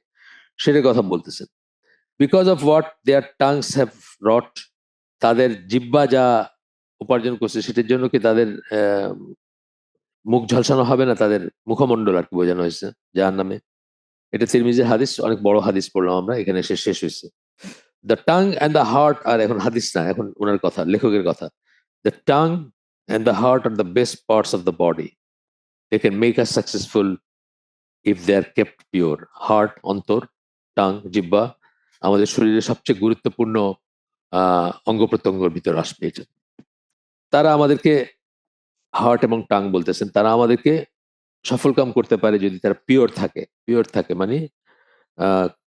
সেটার কথা বলতেছেন। Because of what their tongues have wrought, তাদের জিহ্বা যা উপার্জন করছে সেটার জন্য কি তাদের মুখ ঝলসানো হবে না, তাদের মুখমণ্ডল আর কি বোঝানো হয়েছে জাহান্নামে। এটা তিরমিজির হাদিস, অনেক বড় হাদিস পড়লাম আমরা, এখানে এসে শেষ হয়েছে। The tongue and the heart, আর এখন হাদিস না, এখন ওনার কথা, লেখকের কথা। The tongue and the heart are the best parts of the body. They can make us successful if they are kept pure. Heart, অন্তর, টাং, জিহ্বা আমাদের শরীরের সবচেয়ে গুরুত্বপূর্ণ অঙ্গ প্রত্যঙ্গের ভিতর আসবে। তারা আমাদেরকে, হার্ট এবং টাং বলতেছেন, তারা আমাদেরকে সফল কাম করতে পারে যদি তারা পিওর থাকে মানে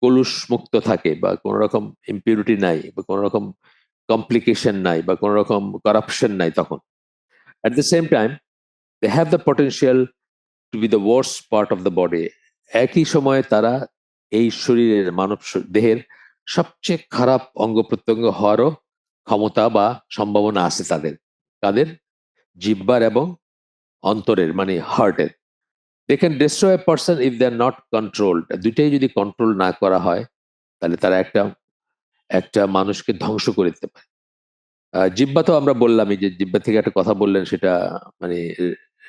কলুষ মুক্ত থাকে, বা কোন রকম ইম্পিউরিটি নাই, বা কোন রকম কমপ্লিকেশন নাই, বা কোন রকম করাপশন নাই। তখন at the same time they have the potential to be the worst part of the body. একই সময়ে তারা এই শরীরের দেহের সবচেয়ে খারাপ অঙ্গ প্রত্যঙ্গ হওয়ারও ক্ষমতা বা সম্ভাবনা আছে তাদের। তাদের জিহ্বার এবং অন্তরের মানে হার্টের। They can destroy a person if they are not controlled. দুইটাই যদি কন্ট্রোল না করা হয় তাহলে তারা একটা একটা মানুষকে ধ্বংস করে দিতে পারে। জিহ্বা তো আমরা বললামই যে জিহ্বা থেকে একটা কথা বললেন, সেটা মানে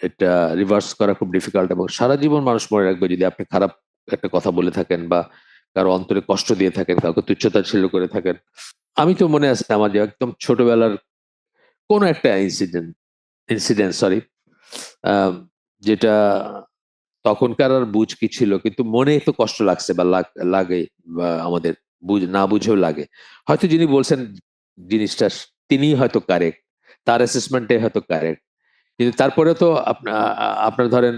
এটা রিভার্স করা খুব ডিফিকাল্ট, এবং সারা জীবন মানুষ মনে রাখবে যদি আপনি খারাপ একটা কথা বলে থাকেন, বা কারো অন্তরে কষ্ট দিয়ে থাকেন, কাউকে তুচ্ছতাচ্ছিল্য করে থাকেন। আমি তো মনে আছে আমার যে একদম ছোটবেলার কোন একটা ইনসিডেন্ট সরি, যেটা তখনকার আর বুঝ কি ছিল, কিন্তু মনে তো কষ্ট লাগছে বা লাগে, বা আমাদের না বুঝেও লাগে। হয়তো যিনি বলছেন জিনিসটা তিনি হয়তো কারেক্ট, তার অ্যাসেসমেন্টে হয়তো কারেক্ট, কিন্তু তারপরে তো আপনার ধরেন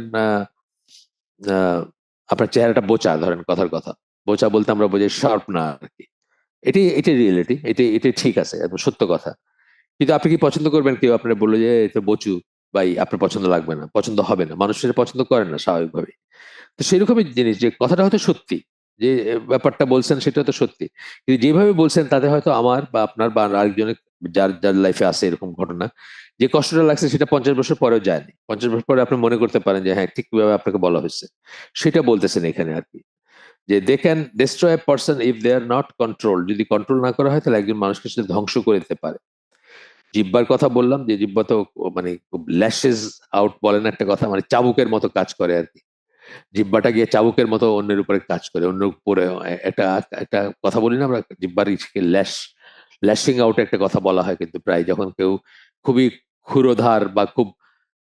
আপনার চেহারাটা বোচা, ধরেন কথার কথা বোচা বলতে আমরা বোঝাই শার্প না আর কি। এটাই রিয়েলিটি, এটাই ঠিক আছে, একদম সত্য কথা। কিন্তু আপনি কি পছন্দ করবেন কেউ আপনার বললো যে এটা বচু, ভাই আপনার পছন্দ লাগবে না, পছন্দ হবে না, মানুষের পছন্দ করেন না স্বাভাবিকভাবে। তো সেরকমই জিনিস, যে কথাটা হয়তো সত্যি, যে ব্যাপারটা বলছেন সেটা তো সত্যি, কিন্তু যেভাবে বলছেন তাতে হয়তো আমার বা আপনার বা আরেকজনের, যার যার লাইফে আছে এরকম ঘটনা, যে কষ্টটা লাগছে সেটা 50 বছর পরেও যায়নি। 50 বছর পরে আপনি মনে করতে পারেন যে হ্যাঁ ঠিক কিভাবে আপনাকে বলা হয়েছে, সেটা বলতেছেন এখানে আর কি। যে they can destroy a person if they are not control. যদি কন্ট্রোল না করা হয় তাহলে একজন মানুষকে সেটা ধ্বংস করে দিতে পারে। জিব্বার কথা বললাম, যে জিব্বা তো মানে ল্যাশেস আউট বলেন একটা কথা, মানে চাবুকের মতো কাজ করে আর কি। জিব্বাটা গিয়ে চাবুকের মতো অন্যের উপরে কাজ করে, অন্যের উপরে। একটা একটা কথা বলি না আমরা, জিব্বার ল্যাশিং আউট একটা কথা বলা হয় কিন্তু প্রায়, যখন কেউ খুবই ক্ষুরোধার বা খুব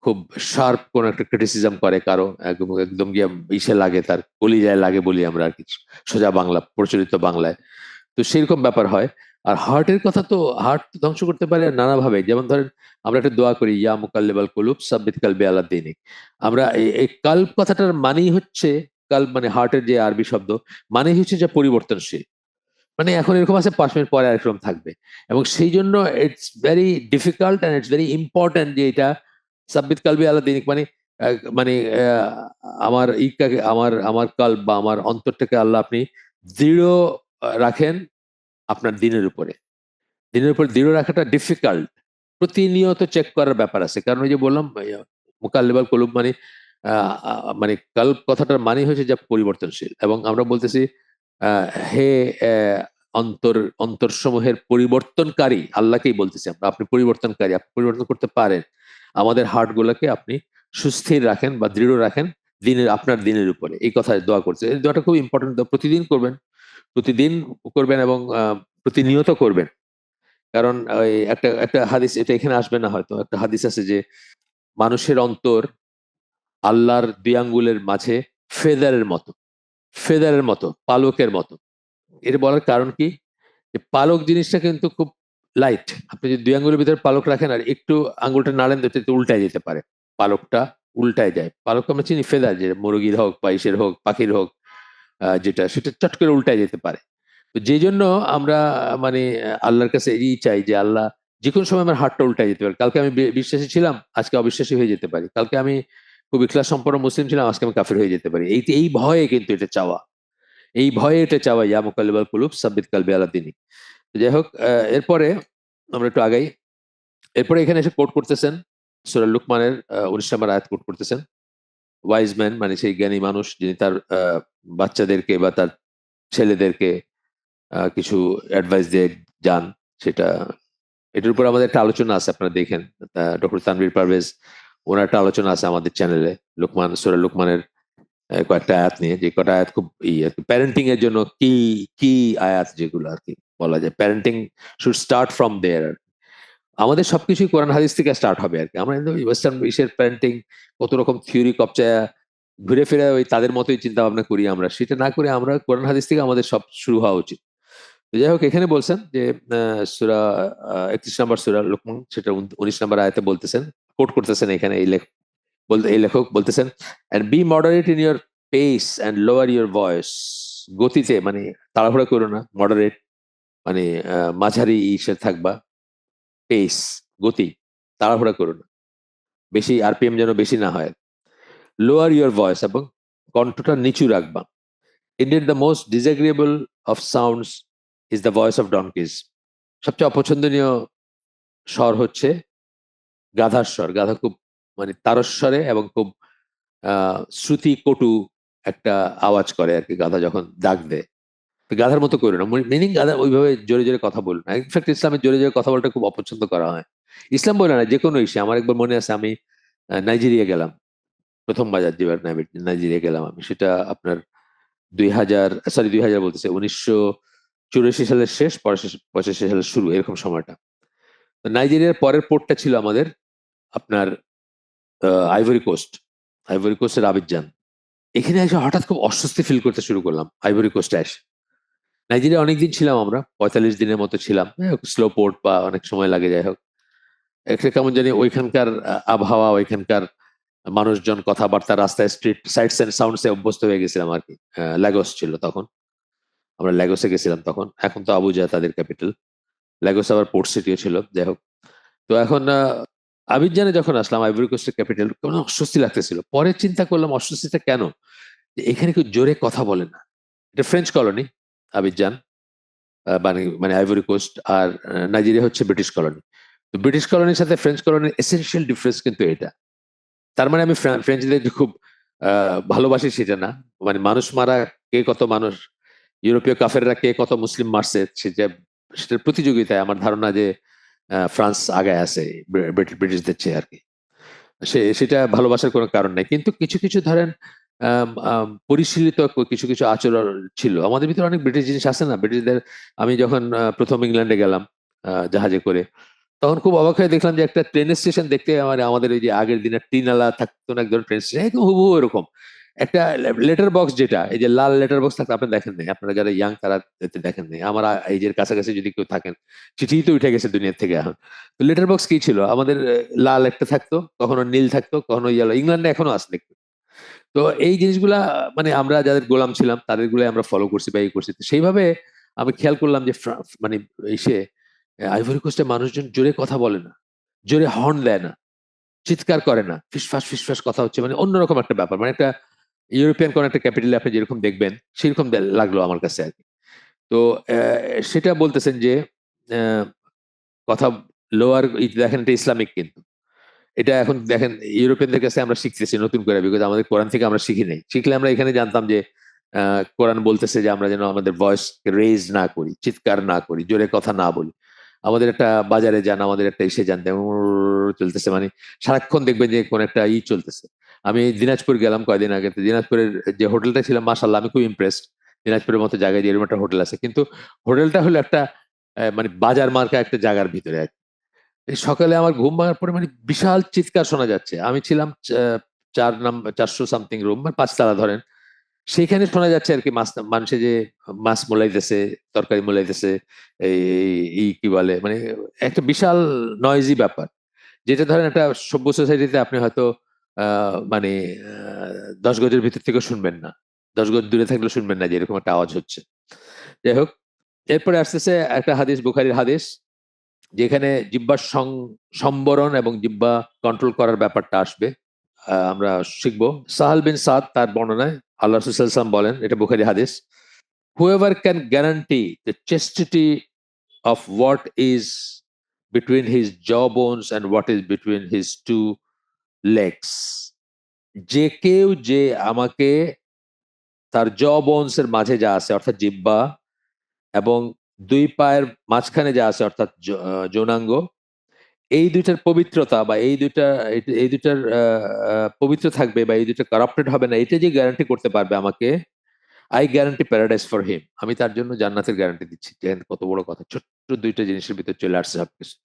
খুব শার্প কোন একটা ক্রিটিসিজম করে কারো, একদম একদম গিয়ে ইসে লাগে, তার কলিজায় লাগে বলি আমরা আর কি, সোজা বাংলা, প্রচলিত বাংলায়। তো সেরকম ব্যাপার হয়। আর হার্টের কথা তো, হার্ট ধ্বংস করতে পারে নানাভাবে। যেমন ধরেন আমরা একটা দোয়া করি, ইয়া মুকাল্লিবাল কুলুব সাব্বিত কালবি আলা দীনিক। আমরা এই কাল্ব কথাটার মানেই হচ্ছে, কাল্ব মানে হার্টের যে আরবি শব্দ, মানেই হচ্ছে যে পরিবর্তনশীল। মানে এখন এরকম আছে, 5 মিনিট পরে আরেকরকম থাকবে। এবং সেই জন্য it's very difficult and it's very important যে এটা সাব্বিত কালবি আলা দীনিক মানে মানে আমার ইকাকে, আমার আমার কাল্ব বা আমার অন্তরটাকে আল্লাহ আপনি দৃঢ় রাখেন আপনার দিনের উপরে। দিনের উপর দৃঢ় রাখাটা ডিফিকাল্ট, প্রতিনিয়ত চেক করার ব্যাপার আছে। কারণ ওই যে বললাম মুকাল্লিবাল কলুব মানে মানে কাল্ব কথাটার মানে হচ্ছে যা পরিবর্তনশীল। এবং আমরা বলতেছি হে অন্তর, অন্তরসমূহের পরিবর্তনকারী আল্লাহকেই বলতেছি আমরা, আপনি পরিবর্তনকারী, আপনি পরিবর্তন করতে পারেন। আমাদের হার্ট গুলাকে আপনি সুস্থির রাখেন বা দৃঢ় রাখেন আপনার দিনের উপরে। এই কথা দোয়া করছে। এই দোয়াটা খুব ইম্পর্টেন্ট, প্রতিদিন করবেন, প্রতিদিন করবেন, এবং প্রতিনিয়ত করবেন। কারণ ওই একটা একটা হাদিস, এটা এখানে আসবে না হয়তো, একটা হাদিস আছে যে মানুষের অন্তর আল্লাহর দুই আঙ্গুলের মাঝে ফেদারের মতো, ফেদারের মতো, পালকের মতো। এটা বলার কারণ কি, যে পালক জিনিসটা কিন্তু খুব লাইট। আপনি যদি দুই আঙ্গুলের ভিতরে পালক রাখেন আর একটু আঙ্গুলটা নাড়েন, তো উল্টায় যেতে পারে। পালকটা উল্টায় যায়। পালক আমরা চিনি ফেদার, যে মুরগির হোক বা ইসের হোক, পাখির হোক, যেটা সেটা চট করে উল্টায় যেতে পারে। তো যে জন্য আমরা মানে আল্লাহর কাছে এই চাই যে আল্লাহ যে কোনো সময় আমার হাতটা উল্টায় যেতে পারে। কালকে আমি বিশ্বাসী ছিলাম, আজকে অবিশ্বাসী হয়ে যেতে পারি। কালকে আমি খুব ইখলাস সম্পন্ন মুসলিম ছিলাম, আজকে আমি কাফির হয়ে যেতে পারি। এই ভয়ে কিন্তু এটা চাওয়া, এই ভয়ে এটা চাওয়া, ইয়া মুকাল্লিবাল কুলুব সাব্বিত কালবি আলা দীনিক। যাই হোক, এরপরে আমরা একটু আগাই। এরপরে এখানে এসে কোট করতেছেন সূরা লুকমানের 19 নম্বর আয়াত কোট করতেছেন। ওয়াইজ ম্যান মানে সেই জ্ঞানী মানুষ, যিনি তার বাচ্চাদেরকে বা তার ছেলেদেরকে কিছু অ্যাডভাইস দিয়ে যান। সেটা, এটার উপর আমাদের একটা আলোচনা আছে, আপনারা দেখেন। ডক্টর তানভীর পারভেজ, ওনার একটা আলোচনা আছে আমাদের চ্যানেলে, লুকমান, সূরা লুকমানের কয়েকটা আয়াত নিয়ে, যে কটা আয়াত খুব আর কি প্যারেন্টিং এর জন্য কি কি আয়াত, যেগুলো আর কি বলা যায় প্যারেন্টিং শুড স্টার্ট ফ্রম দেয়ার। আমাদের সবকিছুই কোরআন হাদিস থেকে স্টার্ট হবে আর কি। আমরা কিন্তু ওয়েস্টার্ন বিশ্বের প্যারেন্টিং কত রকম থিওরি কপচায়া ঘুরে ফিরে ওই তাদের মতোই চিন্তা ভাবনা করি আমরা, সেটা না করে আমরা কোরআন হাদিস থেকে আমাদের সব শুরু হওয়া উচিত। তো যাই হোক, এখানে বলছেন যে সূরা 31 নম্বর সূরা লুকমান, সেটা 19 নম্বর আয়াতে বলতেছেন, কোট করতেছেন এখানে এই লেখক বলতেছেন, and be moderate in your pace and lower your voice. গতিতে মানে তাড়াহুড়া করো না, মডারেট মানে মাঝারি ইসে থাকবা, পেস গতি, তাড়াহুড়া করো না, বেশি আরপিএম যেন বেশি না হয়। লোয়ার ইউর ভয়েস, এবং কণ্ঠটা নিচু রাখবা। Indeed the most disagreeable of sounds is the voice of donkeys. সবচেয়ে অপছন্দনীয় স্বর হচ্ছে গাধার স্বর। গাধা খুব মানে তারস্বরে এবং খুব শ্রুতি কটু একটা আওয়াজ করে আর কি, গাধা যখন ডাক দেয়। তো গাধার মতো করো না, মিনিং গাধা ওইভাবে জোরে জোরে কথা বলুন না। ইনফ্যাক্ট ইসলামে জোরে জোরে কথা বলতে খুব অপছন্দ করা হয়। ইসলাম বলে না, যে কোনো ইস্যু। আমার একবার মনে আছে, আমি নাইজেরিয়া গেলাম, প্রথম বাজার যেবার নাইজেরিয়া গেলাম আমি, সেটা আপনার 2000 বলতেছে 1984 সালের শেষ, 85 সালের শুরু, এরকম সময়টা। তো নাইজেরিয়ার পরের পোর্টটা ছিল আমাদের আপনার আইভরি কোস্ট, আইভরি কোস্টের আবিদজান। এখানে এসে হঠাৎ খুব অস্বস্তি ফিল করতে শুরু করলাম আইভরি কোস্টে এসে। নাইজেরিয়া অনেকদিন ছিলাম আমরা, 45 দিনের মতো ছিলাম। স্লো পোর্ট বা অনেক সময় লাগে, যাই হোক। একটা কেমন জানি ওইখানকার আবহাওয়া, ওইখানকার মানুষজন, কথাবার্তা, রাস্তায় স্ট্রিট সাইটস এন্ড সাউন্ডস এ অভ্যস্ত হয়ে গেছিলাম আর কি। ল্যাগোস ছিল তখন, আমরা ল্যাগোসে গেছিলাম তখন। এখন তো আবুজা তাদের ক্যাপিটাল, ল্যাগোস আবার পোর্ট সিটিও ছিল, যাই হোক। তো এখন আবিদজানে যখন আসলাম, আইভরি কোস্টের ক্যাপিটাল, কোনো অস্বস্তি লাগতেছিল। পরে চিন্তা করলাম অস্বস্তিটা কেন, যে এখানে কেউ জোরে কথা বলে না। এটা ফ্রেঞ্চ কলোনি আবিদজান, মানে মানে আইভরি কোস্ট। আর নাইজেরিয়া হচ্ছে ব্রিটিশ কলোনি। তো ব্রিটিশ কলোনির সাথে ফ্রেঞ্চ কলোনির এসেনশিয়াল ডিফারেন্স কিন্তু এটা। তার মানে আমি ফ্রেঞ্চদের খুব ভালোবাসি সেটা না। মানে মানুষ মারা, কে কত মানুষ, ইউরোপীয় কাফেররা কে কত মুসলিম মারছে, সেটা সেটার প্রতিযোগিতায় আমার ধারণা যে ফ্রান্স আগায় আছে ব্রিটিশদের চেয়ে আর কি। সেটা ভালোবাসার কোনো কারণ নাই, কিন্তু কিছু কিছু ধরেন পরিশীলিত কিছু কিছু আচরণ ছিল আমাদের ভিতরে। অনেক ব্রিটিশ জিনিস আছে না ব্রিটিশদের। আমি যখন প্রথম ইংল্যান্ডে গেলাম জাহাজে করে, তখন খুব অবাক হয়ে দেখলাম যে একটা ট্রেন স্টেশন দেখতে আমাদের ওই যে আগের দিনের টিনালা থাকতো না, একদম ট্রেন স্টেশন একদম হুবহু এরকম। একটা লেটার বক্স, যেটা এই যে লাল লেটার বক্স থাকতো, আপনি দেখেন নাই, আপনারা যারা ইয়াং তারা এতে দেখেন নাই। আমার এই যে কাছাকাছি যদি কেউ থাকেন, চিঠি তো উঠে গেছে দুনিয়ার থেকে এখন। তো লেটার বক্স কি ছিল আমাদের, লাল একটা থাকতো, কখনো নীল থাকতো, কখনো ইয়েলো। ইংল্যান্ডে এখনো আছে দেখতে। তো এই জিনিসগুলা মানে আমরা যাদের গোলাম ছিলাম তাদের গুলো আমরা ফলো করছি বা এই করছি। তো সেইভাবে আমি খেয়াল করলাম যে মানে এসে আইভরি কোস্টে মানুষজন জোরে কথা বলে না, জোরে হর্ন দেয় না, চিৎকার করে না, ফিসফাস ফিসফাস কথা হচ্ছে, মানে অন্যরকম একটা ব্যাপার। মানে একটা ইউরোপিয়ান কোন একটা ক্যাপিটালে আপনি যেরকম দেখবেন, সেরকম লাগলো আমার কাছে আর কি। তো সেটা বলতেছেন যে আহ, কথা লোয়ার, দেখেন এটা ইসলামিক কিন্তু। এটা এখন দেখেন ইউরোপিয়ানদের কাছে আমরা শিখতেছি নতুন করে, বিকজ আমাদের কোরআন থেকে আমরা শিখি নাই। শিখলে আমরা এখানে জানতাম যে কোরআন বলতেছে যে আমরা যেন আমাদের ভয়েস রেজ না করি, চিৎকার না করি, জোরে কথা না বলি। আমাদের একটা বাজারে যান, আমাদের একটা ইসে যান, চলতেছে মানে সারাক্ষণ দেখবেন যে কোন একটা চলতেছে। আমি দিনাজপুর গেলাম কয়দিন আগে, তো দিনাজপুরের যে হোটেলটা ছিলাম, মাসাল্লাহ আমি খুব ইমপ্রেসড। দিনাজপুরের মতো জায়গায় যে এরকম একটা হোটেল আছে, কিন্তু হোটেলটা হলো একটা মানে বাজার মার্কা একটা জায়গার ভিতরে। এই সকালে আমার ঘুম ভাঙার পরে মানে বিশাল চিৎকার শোনা যাচ্ছে। আমি ছিলাম 400 সামথিং রুম, মানে 5 তলা ধরেন। সেখানে শোনা যাচ্ছে আর কি, মানুষে যে মাছ মোলাইতেছে, তরকারি মোলাইতেছে, এই কি বলে, মানে একটা বিশাল নয়েজি ব্যাপার। যেটা ধরেন একটা সভ্য সোসাইটিতে আপনি হয়তো মানে 10 গজের ভিতর থেকে শুনবেন না, 10 গজ দূরে থাকলে শুনবেন না যে এরকম একটা আওয়াজ হচ্ছে। যাই হোক, এরপরে আসতেছে একটা হাদিস, বুখারীর হাদিস, যেখানে জিহ্বার সম্বরণ এবং জিহ্বা কন্ট্রোল করার ব্যাপারটা আসবে। আমরা শিখবো। সাহাল বিন সাদ তার বর্ণনায় আল্লাহ রাসূল সাল্লাল্লাহু আলাইহি ওয়াসাল্লাম বলেন, এটা বুখারী হাদিস, whoever can guarantee the chastity of what is between his jawbones and what is between his two legs, যে কেউ যে আমাকে তার জ বোনস এর মাঝে যা আছে অর্থাৎ জিহ্বা, এবং 2 পায়ের মাঝখানে যা আছে অর্থাৎ যৌনাঙ্গ, এই দুইটার পবিত্রতা বা এই দুইটার পবিত্র থাকবে বা এই দুইটা কারাপ্টেড হবে না, এটা যে গ্যারান্টি করতে পারবে আমাকে, I guarantee paradise for him, আমি তার জন্য জান্নাতের গ্যারান্টি দিচ্ছি। দেখেন কত বড় কথা, ছোট্ট 2টা জিনিসের ভিতর চলে আসছে সবকিছু।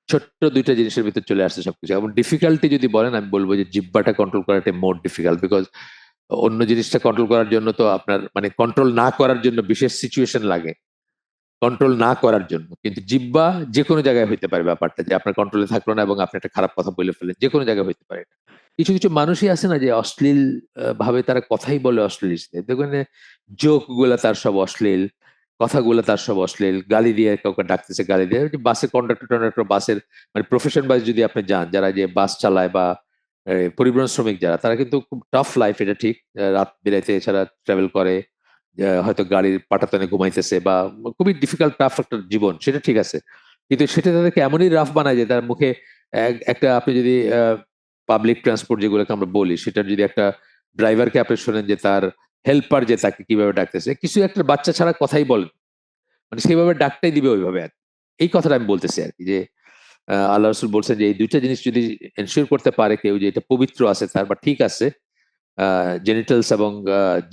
ছোট্ট দুইটা জিনিসের ভিতর চলে আসছে সবকিছু। এবং ডিফিকাল্টি যদি বলেন, আমি বলবো যে জিহ্বাটা কন্ট্রোল করাটা মোর ডিফিকাল্ট, বিকজ অন্য জিনিসটা কন্ট্রোল করার জন্য তো আপনার মানে কন্ট্রোল না করার জন্য বিশেষ সিচুয়েশন লাগে কন্ট্রোল না করার জন্য। কিন্তু জিহ্বা যে কোনো জায়গায় হইতে পারে, ব্যাপারটা যে আপনার কন্ট্রোলে থাকলো না এবং আপনি একটা খারাপ কথা বলে ফেলেন, যে কোনো জায়গায় হইতে পারে। কিছু কিছু মানুষই আছে না যে অশ্লীল ভাবে তারা কথাই বলে অশ্লীল, দেখবেন জোক গুলা তার সব অশ্লীল, কথাগুলো তার সব অশ্লীল, গালি দিয়ে কাউকে ডাকতেছে, গালি দিয়ে। ওই যে বাসের কন্ডাক্টর টন্ডাক্টর, বাসের মানে প্রফেশন ওয়াইজ যদি আপনি যান, যারা যে বাস চালায় বা পরিবহন শ্রমিক যারা, তারা কিন্তু খুব টাফ লাইফ, এটা ঠিক। রাত বেরাইতে এছাড়া ট্রাভেল করে, হয়তো গাড়ির পাটাতনে ঘুমাইতেছে বা খুবই ডিফিকাল্ট টাফ একটা জীবন, সেটা ঠিক আছে। কিন্তু সেটা তাদেরকে এমনই রাফ বানায় যে তার মুখে একটা, আপনি যদি পাবলিক ট্রান্সপোর্ট যেগুলোকে আমরা বলি, সেটার যদি একটা ড্রাইভারকে আপনি শোনেন যে তার হেল্পার যে তাকে কিভাবে ডাকতেছে, কিছু একটা বাচ্চা ছাড়া কথাই বলেন, মানে সেইভাবে ডাকটাই দিবে ওইভাবে আর কি। এই কথাটা আমি বলতেছি আর কি, যে আল্লাহ রসুল বলছেন যে এই দুইটা জিনিস যদি এনশিওর করতে পারে কেউ, যে এটা পবিত্র আছে তার বা ঠিক আছে জেনিটালস এবং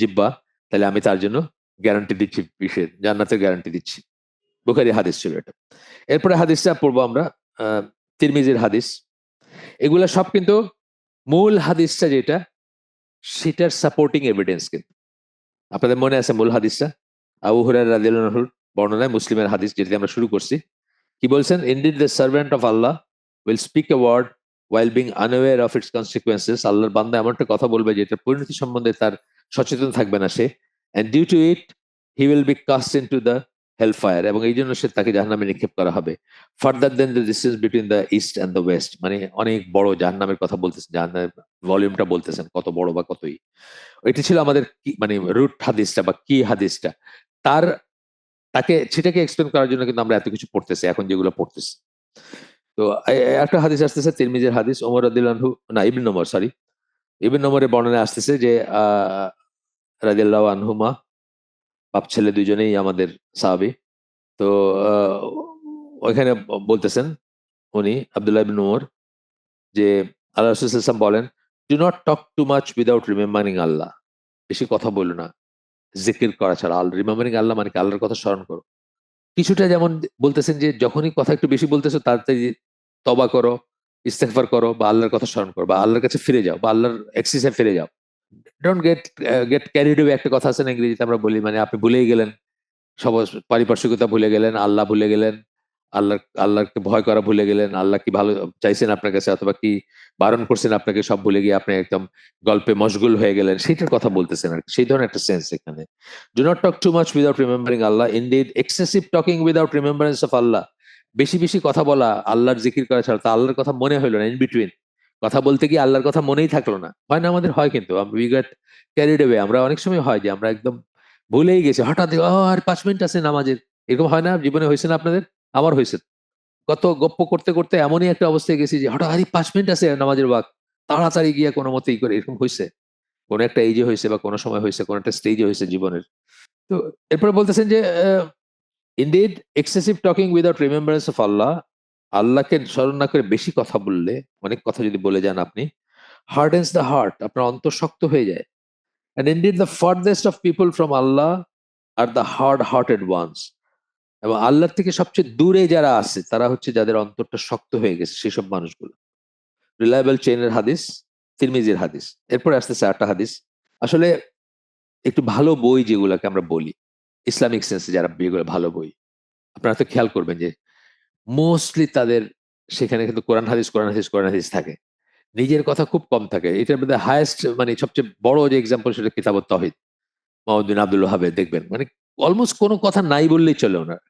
জিব্বা, তাহলে আমি তার জন্য গ্যারান্টি দিচ্ছি, বিশেষ জান্নাতের গ্যারান্টি দিচ্ছি। বুখারী হাদিস ছিল এটা। এরপরে হাদিসটা পড়বো আমরা, তিরমিজির হাদিস। এগুলা সব কিন্তু মূল হাদিসটা যেটা, সেটার সাপোর্টিং এভিডেন্স কিন্তু। আপনাদের মনে আছে মূল হাদিসটা? আবু হুরায়রা রাদিয়াল্লাহু আনহুর বর্ণনায়, মুসলিমের হাদিস যেটা দিয়ে আমরা শুরু করছি। কি বলছেন? Indeed the servant of Allah will speak a word while being unaware of its consequences, আল্লাহর বান্দা এমন একটা কথা বলবে যেটা পরিণতি সম্বন্ধে তার সচেতন থাকবে না সে, and due to it he will be cast into the hellfire, এবং এই জন্য সে তাকে জাহান্নামে নিক্ষেপ করা হবে। Farther than the distance between the east and the west, মানে অনেক বড় জাহান্নামের কথা বলতেছেন, জাহান্নামের ভলিউমটা বলতেছেন কত বড় বা কতই। এটা ছিল আমাদের মানে রুট হাদিসটা বা কি হাদিসটা। তার তাকে সেটাকে এক্সপ্লেন করার জন্য কিন্তু আমরা এত কিছু পড়তেছি এখন, যেগুলো পড়তেছি। তো একটা হাদিস আসতেছে, তিরমিজির হাদিস, ওমর রাদিয়াল্লাহু আনহু, না ইবনে ওমর, সরি, ইবনে ওমরের বর্ণনায় আসতেছে যে রাদিয়াল্লাহু আনহুমা, বাপ ছেলে দুইজনেই আমাদের সাহাবী। তো আহ, ওইখানে বলতেছেন উনি, আব্দুল্লাহ ইবনে ওমর, যে আল্লাহ রাসূল সাল্লাল্লাহু আলাইহি ওয়াসাল্লাম বলেন, do not talk too much without remembering Allah, বেশি কথা বলো না জিকির করা ছাড়া। রিমেম্বারিং আল্লাহ মানে কি? আল্লাহর কথা স্মরণ করো। কিছুটা যেমন বলতেছেন যে যখনই কথা একটু বেশি বলতেছো, তাড়াতাড়ি তবা করো, ইস্তেগফার করো, বা আল্লাহর কথা স্মরণ করো, বা আল্লাহর কাছে ফিরে যাও, বা আল্লাহর এক্সিসে ফিরে যাও। ডোন্ট গেট ক্যারিড অ্যাওয়ে, একটা কথা আছে না ইংরেজিতে আমরা বলি, মানে আপনি ভুলেই গেলেন সব, পারিপার্শ্বিকতা ভুলে গেলেন, আল্লাহ ভুলে গেলেন, আল্লাহকে ভয় করা ভুলে গেলেন, আল্লাহ কি ভালো চাইছেন আপনার কাছে অথবা কি বারণ করছেন আপনাকে, সব ভুলে গিয়ে আপনি একদম গল্পে মশগুল হয়ে গেলেন, সেটার কথা বলতেছেন আর কি। সেই ধরনের একটা সেন্স এখানে। Do not talk too much without remembering Allah, indeed excessive talking without remembrance of Allah, বেশি বেশি কথা বলা, আল্লাহর জিকির করা ছাড়া, তা আল্লাহর কথা মনে হইলো না, ইন বিটুইন কথা বলতে গিয়ে আল্লাহর কথা মনেই থাকলো না। হয় না? আমাদের হয় কিন্তু, উই গেট ক্যারিড অ্যাওয়ে, আমরা অনেক সময় হয় যে আমরা একদম ভুলেই গেছি, হঠাৎ আর 5 মিনিট আছে নামাজের, এরকম হয় না? জীবনে হয়েছে না আপনাদের? আমার হয়েছে। কত গপ্প করতে করতে এমনই একটা অবস্থায় গেছি যে হঠাৎ 5 মিনিট আছে নামাজের ওয়াক্ত, তাড়াতাড়ি গিয়ে কোনো মতে ই করে, এরকম হয়েছে। কোন একটা এইজে হয়েছে বা কোনো সময় হয়েছে, কোন একটা স্টেজে হয়েছে জীবনের। তো এরপরে বলতেছেন যে indeed excessive talking without remembrance of Allah, আল্লাহকে স্মরণ না করে বেশি কথা বললে, অনেক কথা যদি বলে যান আপনি, হার্ডেন্স দ্য হার্ট, আপনার অন্তর শক্ত হয়ে যায়। And indeed the farthest of people from Allah are the hard hearted ones, এবং আল্লাহর থেকে সবচেয়ে দূরে যারা আছে তারা হচ্ছে যাদের অন্তরটা শক্ত হয়ে গেছে, সেসব মানুষগুলো। রিলায়েবল চেইনের হাদিস, তিরমিজির হাদিস। এরপরে আসতেছে আরেকটা হাদিস। আসলে একটু ভালো বই যেগুলোকে আমরা বলি, ইসলামিক সেন্সে যারা যেগুলো ভালো বই, আপনারা তো খেয়াল করবেন যে মোস্টলি তাদের সেখানে কিন্তু কোরআন হাদিস, কোরআন হাদিস, কোরআন হাদিস থাকে। নিজের কথা খুব কম থাকে। এটার মধ্যে হায়েস্ট মানে সবচেয়ে বড় যে এক্সাম্পল, সেটা কিতাবুত তাওহীদ, মোহাম্মদ বিন আব্দুল ওয়াহাবের। দেখবেন মানে অলমোস্ট কোনো কথা নাই বললেই চলে ওনার।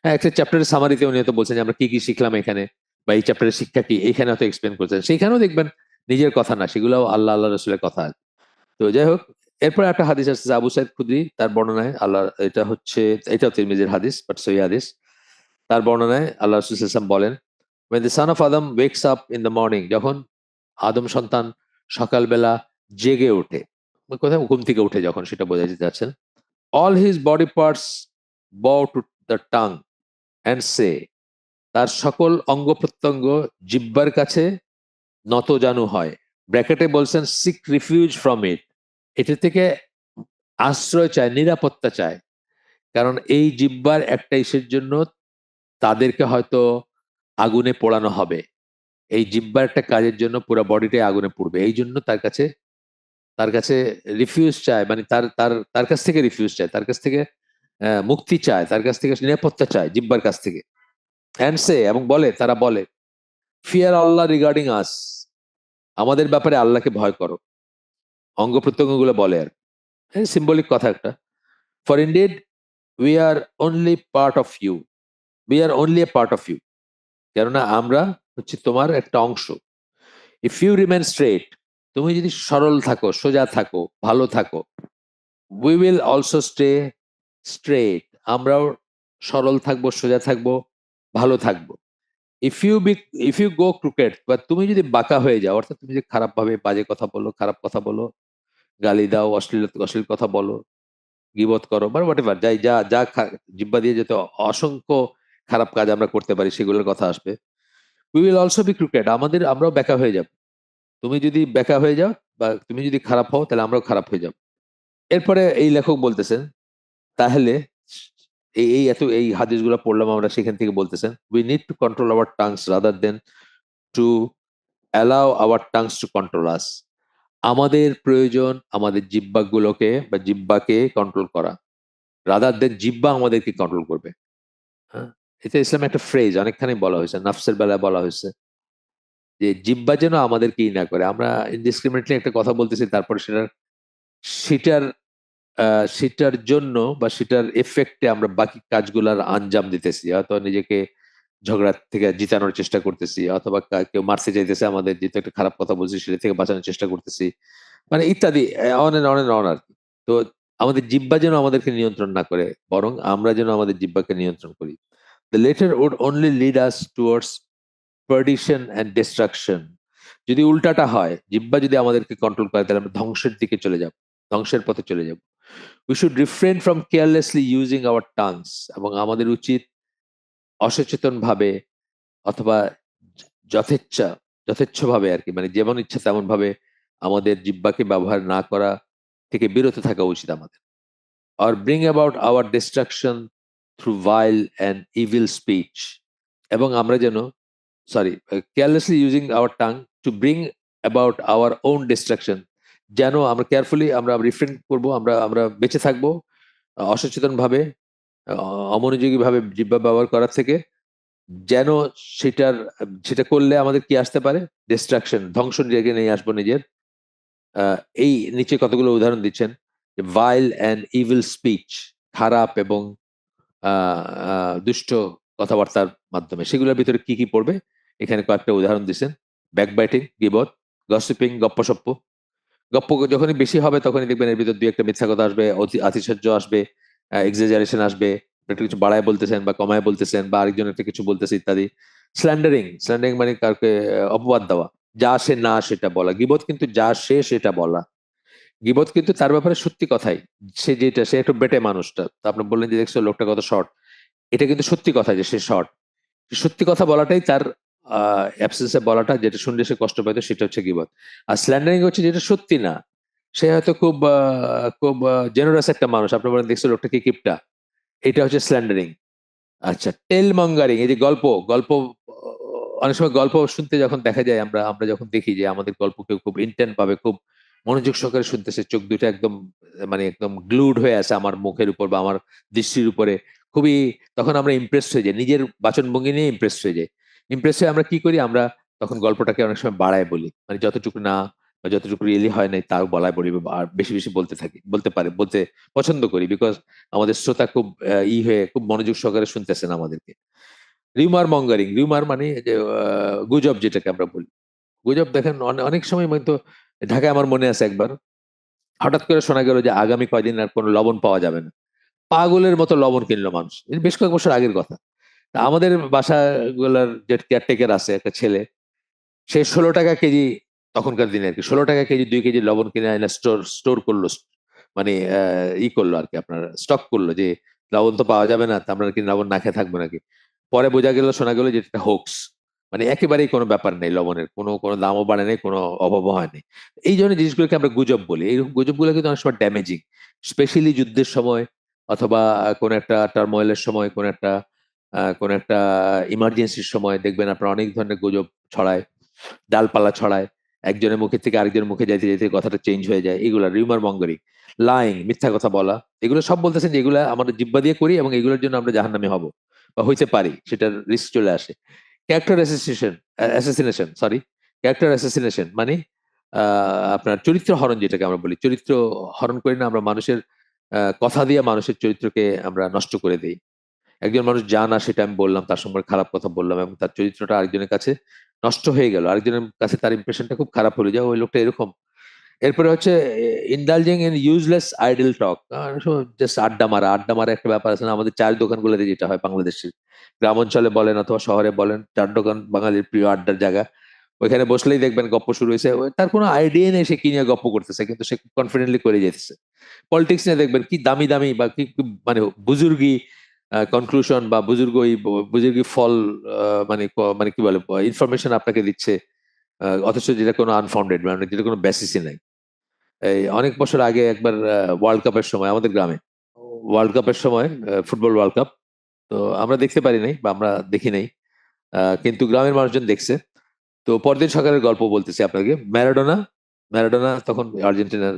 হ্যাঁ, একটা চ্যাপ্টারের সামারিতে উনি হয়তো বলছেন যে আমরা কি কি শিখলাম এখানে, বা এই চ্যাপ্টারের শিক্ষা কি, এখানে হয়তো এক্সপ্লেন করছেন। সেইখানেও দেখবেন নিজের কথা না, সেগুলো আল্লাহ আল্লাহ রসুলের কথা। তো যাই হোক, এরপরে একটা হাদিস আসছে আবু সাইদ খুদরি, তার বর্ণনায় আল্লাহ, এটা হচ্ছে, এটাও তিরমিজির হাদিস বাট সহিহ হাদিস। তার বর্ণনায় আল্লাহ রাসূল সাল্লাল্লাহু আলাইহি ওয়াসাল্লাম বলেন, when the son of Adam wakes up in the morning, যখন আদম সন্তান সকালবেলা জেগে ওঠে, কোথায় ঘুম থেকে উঠে যখন, সেটা বোঝাতে যাচ্ছেন, all his body parts bow to the tongue and say, তার সকল অঙ্গ প্রত্যঙ্গ জিহ্বার কাছে নতজানু হয়। ব্র্যাকেটে বলছেন সিক রিফিউজ ফ্রম ইট, এটা থেকে আশ্রয় চায়, নিরাপত্তা চায়। কারণ এই জিহ্বার একটা ইসের জন্য তাদেরকে হয়তো আগুনে পোড়ানো হবে। এই জিহ্বার একটা কাজের জন্য পুরো বডিটাই আগুনে পুড়বে, এই জন্য তার কাছে রিফিউজ চায়, মানে তার তার তার কাছ থেকে রিফিউজ চায়, তার কাছ থেকে মুক্তি চায়, তার কাছ থেকে নিরাপত্তা চায় জিহ্বার কাছ থেকে। অ্যান্ড সে, এবং বলে, তারা বলে, ফিয়ার আল্লাহ রিগার্ডিং আস, আমাদের ব্যাপারে আল্লাহকে ভয় করো। অঙ্গ প্রত্যঙ্গ গুলো বলে আর সিম্বলিক কথা একটা। For indeed we are only part of you, we are only a part of you, কেননা আমরা হচ্ছে তোমার একটা অংশ। ইফ ইউ রিমেন স্ট্রেট, তুমি যদি সরল থাকো, সোজা থাকো, ভালো থাকো, we will also stay straight, আমরাও সরল থাকবো, সোজা থাকবো, ভালো থাকবো। If you be if you go crooked, বা তুমি যদি বাঁকা হয়ে যাও, অর্থাৎ তুমি যদি খারাপ ভাবে বাজে কথা বলো, খারাপ কথা বলো, গালি দাও, অশ্লীল অশ্লীল কথা বলো, গীবত করো, বা হোয়াট এভার, যাই যা যা জিহ্বা দিয়ে যত অসংখ্য খারাপ কাজ আমরা করতে পারি সেগুলোর কথা আসবে। We will also be crooked, আমরাও বেকা হয়ে যাব। তুমি যদি বেকা হয়ে যাও বা তুমি যদি খারাপ হও, তাহলে আমরাও খারাপ হয়ে যাব। এরপরে এই লেখক বলতেছেন, তাহলে এই হাদিসগুলো পড়লাম আমরা, সেখান থেকে বলতেছেন, we need to control our tongues rather than to allow our tongues to control us. আমাদের প্রয়োজন আমাদের জিহ্বাগুলোকে বা জিহ্বাকে কন্ট্রোল করা, রাদার দেন জিহ্বা আমাদেরকে কন্ট্রোল করবে। হ্যাঁ, এটা ইসলামে একটা ফ্রেজ অনেকখানি বলা হয়েছে, নাফসের বেলায় বলা হয়েছে যে জিহ্বা যেন আমাদেরকে ই না করে। আমরা ইনডিসক্রিমিনেটলি একটা কথা বলতেছি, তারপরে সেটার সেটার জন্য বা সেটার এফেক্টে আমরা বাকি কাজগুলার আঞ্জাম দিতেছি, হয়তো নিজেকে ঝগড়া থেকে জিতানোর চেষ্টা করতেছি, অথবা কেউ মারতে চাইতেছে আমাদের, যেহেতু একটা খারাপ কথা বলছি সেটা থেকে বাঁচানোর চেষ্টা করতেছি, মানে ইত্যাদি, on and on and on আর কি। তো আমাদের জিহ্বা যেন আমাদেরকে নিয়ন্ত্রণ না করে, বরং আমরা যেন আমাদের জিহ্বাকে নিয়ন্ত্রণ করি। The latter would only lead us towards perdition and destruction. যদি উল্টাটা হয়, জিহ্বা যদি আমাদেরকে কন্ট্রোল করে, তাহলে আমরা ধ্বংসের দিকে চলে যাব, ধ্বংসের পথে চলে যাব। We should refrain from carelessly using our tongues, এবং আমাদের উচিত অসচেতন ভাবে অথবা যথেচ্ছা যথেচ্ছভাবে আর কি, মানে যেমন ইচ্ছা তেমন ভাবে আমাদের জিহ্বাকে ব্যবহার না করা থেকে বিরত থাকা উচিত আমাদের। আর bring about our destruction through vile and evil speech, এবং আমরা যেন, sorry, carelessly using our tongue to bring about our own destruction, যেন আমরা কেয়ারফুলি আমরা রিফ্রেন করব, আমরা আমরা বেঁচে থাকবো অসচেতন ভাবে, অমনোযোগী ভাবে জিহ্বা ব্যবহার করার থেকে, যেন সেটার সেটা করলে আমাদের কি আসতে পারে, ডিস্ট্রাকশন, ধ্বংস ডেকে নিয়ে আসবো নিজের। এই নিচে কতগুলো উদাহরণ দিচ্ছেন, ভাইল অ্যান্ড ইভিল স্পিচ, খারাপ এবং দুষ্ট কথাবার্তার মাধ্যমে, সেগুলোর ভিতরে কি কি পড়বে এখানে কয়েকটা উদাহরণ দিচ্ছেন। ব্যাকবাইটিং, গিবত, গসিপিং, গপ্পসপ্প। গপ্প যখনই বেশি হবে তখনই দেখবেন এর ভিতর দুই একটা মিথ্যা কথা আসবে, আতিশয্য আসবে, এক্সাজারেশন আসবে, একটা কিছু বাড়ায় বলতেছেন বা কমায় বলতেছেন, বা আরেকজন একটা কিছু বলতেছে ইত্যাদি। স্ল্যান্ডারিং, স্ল্যান্ডারিং মানে কাউকে অপবাদ দেওয়া, যা সে না সেটা বলা। গিবত কিন্তু যা সে সেটা বলা। গিবত কিন্তু তার ব্যাপারে সত্যি কথাই, সে একটু বেটে মানুষটা, তো আপনি বললেন যে দেখছো লোকটা কত শর্ট, এটা কিন্তু সত্যি কথা যে সে শর্ট। সত্যি কথা বলাটাই তার অ্যাবসেন্সে বলাটা, যেটা শুনলে সে কষ্ট পাইতো, সেটা হচ্ছে গীবত। আর স্ল্যান্ডারিং হচ্ছে যেটা সত্যি না, সে হয়তো খুব জেনারাস একটা মানুষ, আপনি বলেন দেখছো লোকটা কি কিপটা, এটা হচ্ছে স্ল্যান্ডারিং। আচ্ছা, টেল মঙ্গারিং, এই যে গল্প গল্প অনেক সময় গল্প শুনতে যখন দেখা যায়, আমরা আমরা যখন দেখি যে আমাদের গল্প কেউ খুব ইন্টেন্ট ভাবে, খুব মনোযোগ সহকারে শুনতেছে, চোখ দুটো একদম মানে একদম গ্লুড হয়ে আছে আমার মুখের উপর বা আমার দৃষ্টির উপরে, খুবই, তখন আমরা ইমপ্রেসড হয়ে যাই, নিজের বাচনভঙ্গি নিয়ে ইমপ্রেসড হয়ে যাই। ইমপ্রেস হয়ে আমরা কি করি, আমরা তখন গল্পটাকে অনেক সময় বাড়ায় বলি, মানে যতটুকু না বা যতটুকু রিয়েলি হয় নাই তাও বলায় বলি, বা আর বেশি বেশি বলতে থাকি, বলতে পছন্দ করি, বিকজ আমাদের শ্রোতা খুব হয়ে খুব মনোযোগ সহকারে শুনতেছেন আমাদেরকে। রিউমার মঙ্গারিং, রিউমার মানে যে গুজব, যেটাকে আমরা বলি গুজব। দেখেন অনেক সময় হয়তো ঢাকায় আমার মনে আছে একবার হঠাৎ করে শোনা গেল যে আগামী কয়দিন আর কোনো লবণ পাওয়া যাবে না। পাগলের মতো লবণ কিনলো মানুষ, এটা বেশ কয়েক বছর আগের কথা। তা আমাদের বাসাগুলোর যে কেয়ারটেকার আছে একটা ছেলে, সে 16 টাকা কেজি, তখনকার দিনে আর কি, 16 টাকা কেজি 2 কেজি লবণ কিনে এনে স্টোর স্টোর করলো, মানে করলো আর কি, আপনার স্টক করলো, যে লবণ তো পাওয়া যাবে না, তা আমরা কি লবণ না খেয়ে থাকবো নাকি। পরে বোঝা গেল, শোনা গেল যে এটা হোক্স, মানে একেবারেই কোনো ব্যাপার নেই, লবণের কোনো কোনো দামও বাড়ে নাই, কোনো অভাবও হয়নি। এই ধরনের জিনিসগুলোকে আমরা গুজব বলি। এই গুজবগুলো কিন্তু অনেক সময় ড্যামেজিং, স্পেশালি যুদ্ধের সময়, অথবা কোনো একটা টার্মোয়েলের সময়, কোনো একটা কোন একটা ইমার্জেন্সির সময় দেখবেন আপনার অনেক ধরনের গুজব ছড়ায়, ডালপালা ছড়ায়, একজনের মুখে থেকে আরেকজনের মুখে যাইতে যাইতে কথাটা চেঞ্জ হয়ে যায়। এগুলা রিউমার মঙ্গরিং, লাইং, মিথ্যা কথা বলা, এগুলো সব বলতেছেন যে এগুলা আমাদের জিব্বা দিয়ে করি এবং এগুলোর জন্য আমরা জাহান্নামী হব বা হইতে পারি, সেটার রিস্ক চলে আসে। Character assassination, sorry, character assassination মানে আপনার চরিত্র হরণ, যেটাকে আমরা বলি, চরিত্র হরণ করি না আমরা, মানুষের কথা দিয়ে মানুষের চরিত্রকে আমরা নষ্ট করে দিই। একজন মানুষ যা না সেটা আমি বললাম, তার সম্পর্কে খারাপ কথা বললাম এবং তার চরিত্রটা আরেকজনের কাছে নষ্ট হয়ে গেল, আরেকজনের কাছে তার ইমপ্রেশনটা খুব খারাপ হলো, যে ওই লোকটা এরকম। এরপরে হচ্ছে ইন্ডালজিং in useless idol talk, just আড্ডা মারা, আড্ডা মারা একটা ব্যাপার আছে না আমাদের চায়ের দোকানগুলোতে, যেটা হয় বাংলাদেশের গ্রাম অঞ্চলে বলেন অথবা শহরে বলেন, চার দোকান বাঙালির প্রিয় আড্ডার জায়গা। ওইখানে বসলেই দেখবেন গপ্প শুরু হয়েছে, তার কোনো আইডিয়া নেই সে কি নিয়ে গপ্প করতেছে, কিন্তু সে কনফিডেন্টলি করে যেতেছে। পলিটিক্স নিয়ে দেখবেন কি দামি দামি বা কি কি মানে বুজুর্গি কনক্লুশন বা বুজুর্গি ফল, মানে কি বলে, ইনফরমেশন আপনাকে দিচ্ছে, অথচ যেটা কোনো আনফাউন্ডেড, মানে যেটা কোনো বেসিসই নাই। এই অনেক বছর আগে একবার ওয়ার্ল্ড কাপের সময় আমাদের গ্রামে, ওয়ার্ল্ড কাপের সময়, ফুটবল ওয়ার্ল্ড কাপ, তো আমরা দেখতে পারি নাই বা আমরা দেখি নাই, কিন্তু গ্রামের মানুষজন দেখছে। তো পরদিন সকালের গল্প বলতেছি আপনাকে, ম্যারাডোনা, ম্যারাডোনা তখন আর্জেন্টিনার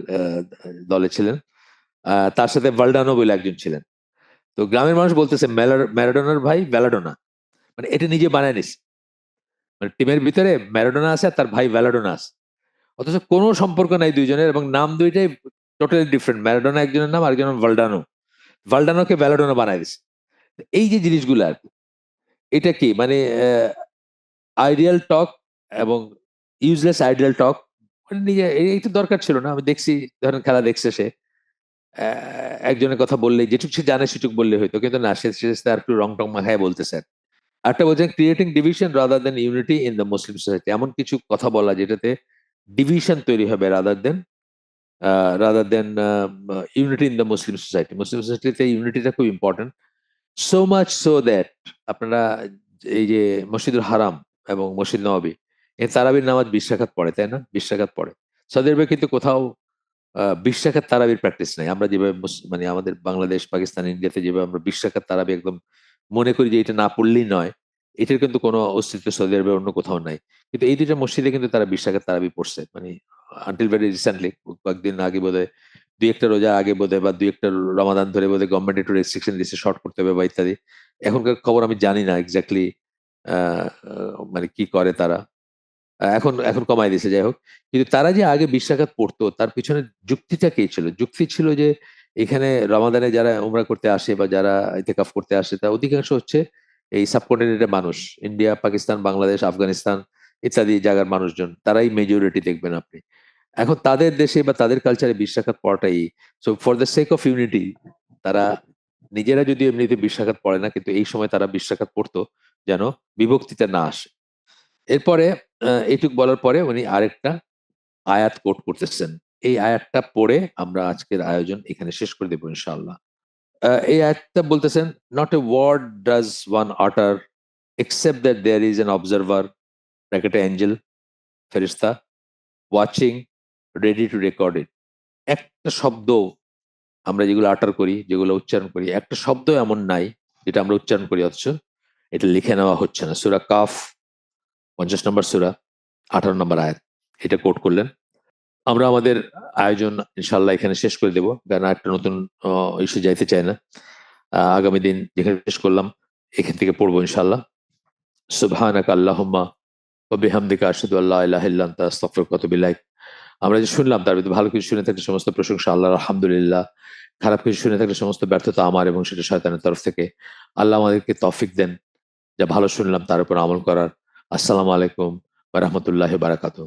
দলে ছিলেন, তার সাথে ভালডানো বলে একজন ছিলেন। তো গ্রামের মানুষ বলতেছে ম্যারাডোনার ভাই ভ্যালাডোনা, মানে এটা নিজে বানায় নিস, মানে টিমের ভিতরে ম্যারাডোনা আছে আর তার ভাই ভ্যালাডোনা আছে, অথচ কোনো সম্পর্ক নাই দুইজনের এবং নাম দুইটাই টোটালি ডিফারেন্ট। ম্যারাডোনা একজনের নাম, আরেকজনের ভালডানো, ভালডানোকে ভ্যালাডোনা বানায় দিছে। এই যে জিনিসগুলো আর কি, এটা কি মানে আইডিয়াল টক এবং ইউজলেস আইডিয়াল টক, নিজে এই তো দরকার ছিল না। আমি দেখছি, ধরেন খেলা দেখছে সে, একজনের কথা বললেই যেটুকু সে জানে সেটুকু বললে হয়তো, কিন্তু না, সে তার একটু রং টং মাখায় বলতেছে। একটা বলছেন creating division rather than unity in the Muslim society, এমন কিছু কথা বলা যেটাতে ডিভিশন তৈরি হবে rather than unity in the Muslim society. Muslim সোসাইটিতে ইউনিটিটা খুব important, so much so that আপনারা এই যে মসজিদুল হারাম এবং মসজিদ নবাবি, এই তারাবির নামাজ 20 রাকাত পড়ে, তাই না? 20 রাকাত পড়ে। সৌদি আরবে কিন্তু কোথাও 20 রাকাত তারাবির প্র্যাকটিস নাই। আমরা যেভাবে মানে আমাদের বাংলাদেশ, পাকিস্তান, ইন্ডিয়াতে যেভাবে আমরা 20 রাকাত তারাবি একদম মনে করি যে এটা না পড়লেই নয়, এটার কিন্তু কোনো অস্তিত্ব সৌদি আরবে অন্য কোথাও নাই। কিন্তু এই দুইটা মসজিদে কিন্তু তারা 20 রাকাত তারাবি পড়ছে, মানে আনটিল ভেরি রিসেন্টলি, কয়েকদিন আগে বোধহয়, দুই একটা রোজা আগে বোধহয় বা দুই একটা রমাদান ধরে বোধহয় গভর্নমেন্ট একটু রেস্ট্রিকশন দিচ্ছে শর্ট করতে হবে বা ইত্যাদি। এখনকার খবর আমি জানি না এক্স্যাক্টলি মানে কি করে তারা। এখন এখন কমাই দিয়েছে, যাই হোক। কিন্তু তারা যে আগে 20 রাকাত পড়তো, তার পিছনে যুক্তিটা কি ছিল? যুক্তি ছিল যে এখানে রমাদানে যারা উমরা করতে আসে বা যারা ইতেকাফ করতে আসে, তার অধিকাংশ হচ্ছে এই সাবকন্টিনেন্টের মানুষ, ইন্ডিয়া, পাকিস্তান, বাংলাদেশ, আফগানিস্তান ইত্যাদি জায়গার মানুষজন, তারাই মেজরিটি দেখবেন আপনি। এখন তাদের দেশে বা তাদের কালচারে 20 রাকাত পড়াটাই, so for the sake of unity, তারা নিজেরা যদি এমনিতে 20 রাকাত পড়ে না, কিন্তু এই সময় তারা 20 রাকাত পড়তো যেন বিভক্তিতে না আসে। এরপরে এইটুক বলার পরে উনি আরেকটা আয়াত কোট করতেছেন। এই আয়াতটা পড়ে আমরা আজকের আয়োজন এখানে শেষ করে দেব ইনশাআল্লাহ। এই আয়াতটা বলতেছেন, not a word does one utter except that there is an observer, ব্র্যাকেটে এঞ্জেল, ফেরেশতা, watching, ready to record it. একটা শব্দ আমরা যেগুলো আটার করি, যেগুলো উচ্চারণ করি, একটা শব্দ এমন নাই যেটা আমরা উচ্চারণ করি অথচ এটা লিখে নেওয়া হচ্ছে না। সূরা কাফ, 50 নম্বর সূরা, 18 নম্বর আয়াত, এটা কোট করলেন। আমরা আমাদের আয়োজন ইনশাল্লাহ এখানে শেষ করে দেব, কারণ একটা নতুন ইস্যু যাইতে চাই না। আগামী দিন যেখানে শেষ করলাম এখান থেকে পড়বো ইনশাল্লাহ। সুবহানাকা আল্লাহুম্মা ওয়া বিহামদিকা আশহাদু আল্লা ইলাহা ইল্লা আনতা আস্তাগফিরুকা ওয়া আতুবু ইলাইক। আমরা যে শুনলাম তার ভিতরে ভালো কিছু শুনে থাকলে সমস্ত প্রশংসা আল্লাহর, আলহামদুলিল্লাহ। খারাপ কিছু শুনে থাকলে সমস্ত ব্যর্থতা আমার এবং সেটা শয়তানের তরফ থেকে। আল্লাহ আমাদেরকে তৌফিক দেন যা ভালো শুনলাম তার উপর আমল করার। আসসালামু আলাইকুম ওয়া রাহমাতুল্লাহি ওয়া বারাকাতুহু।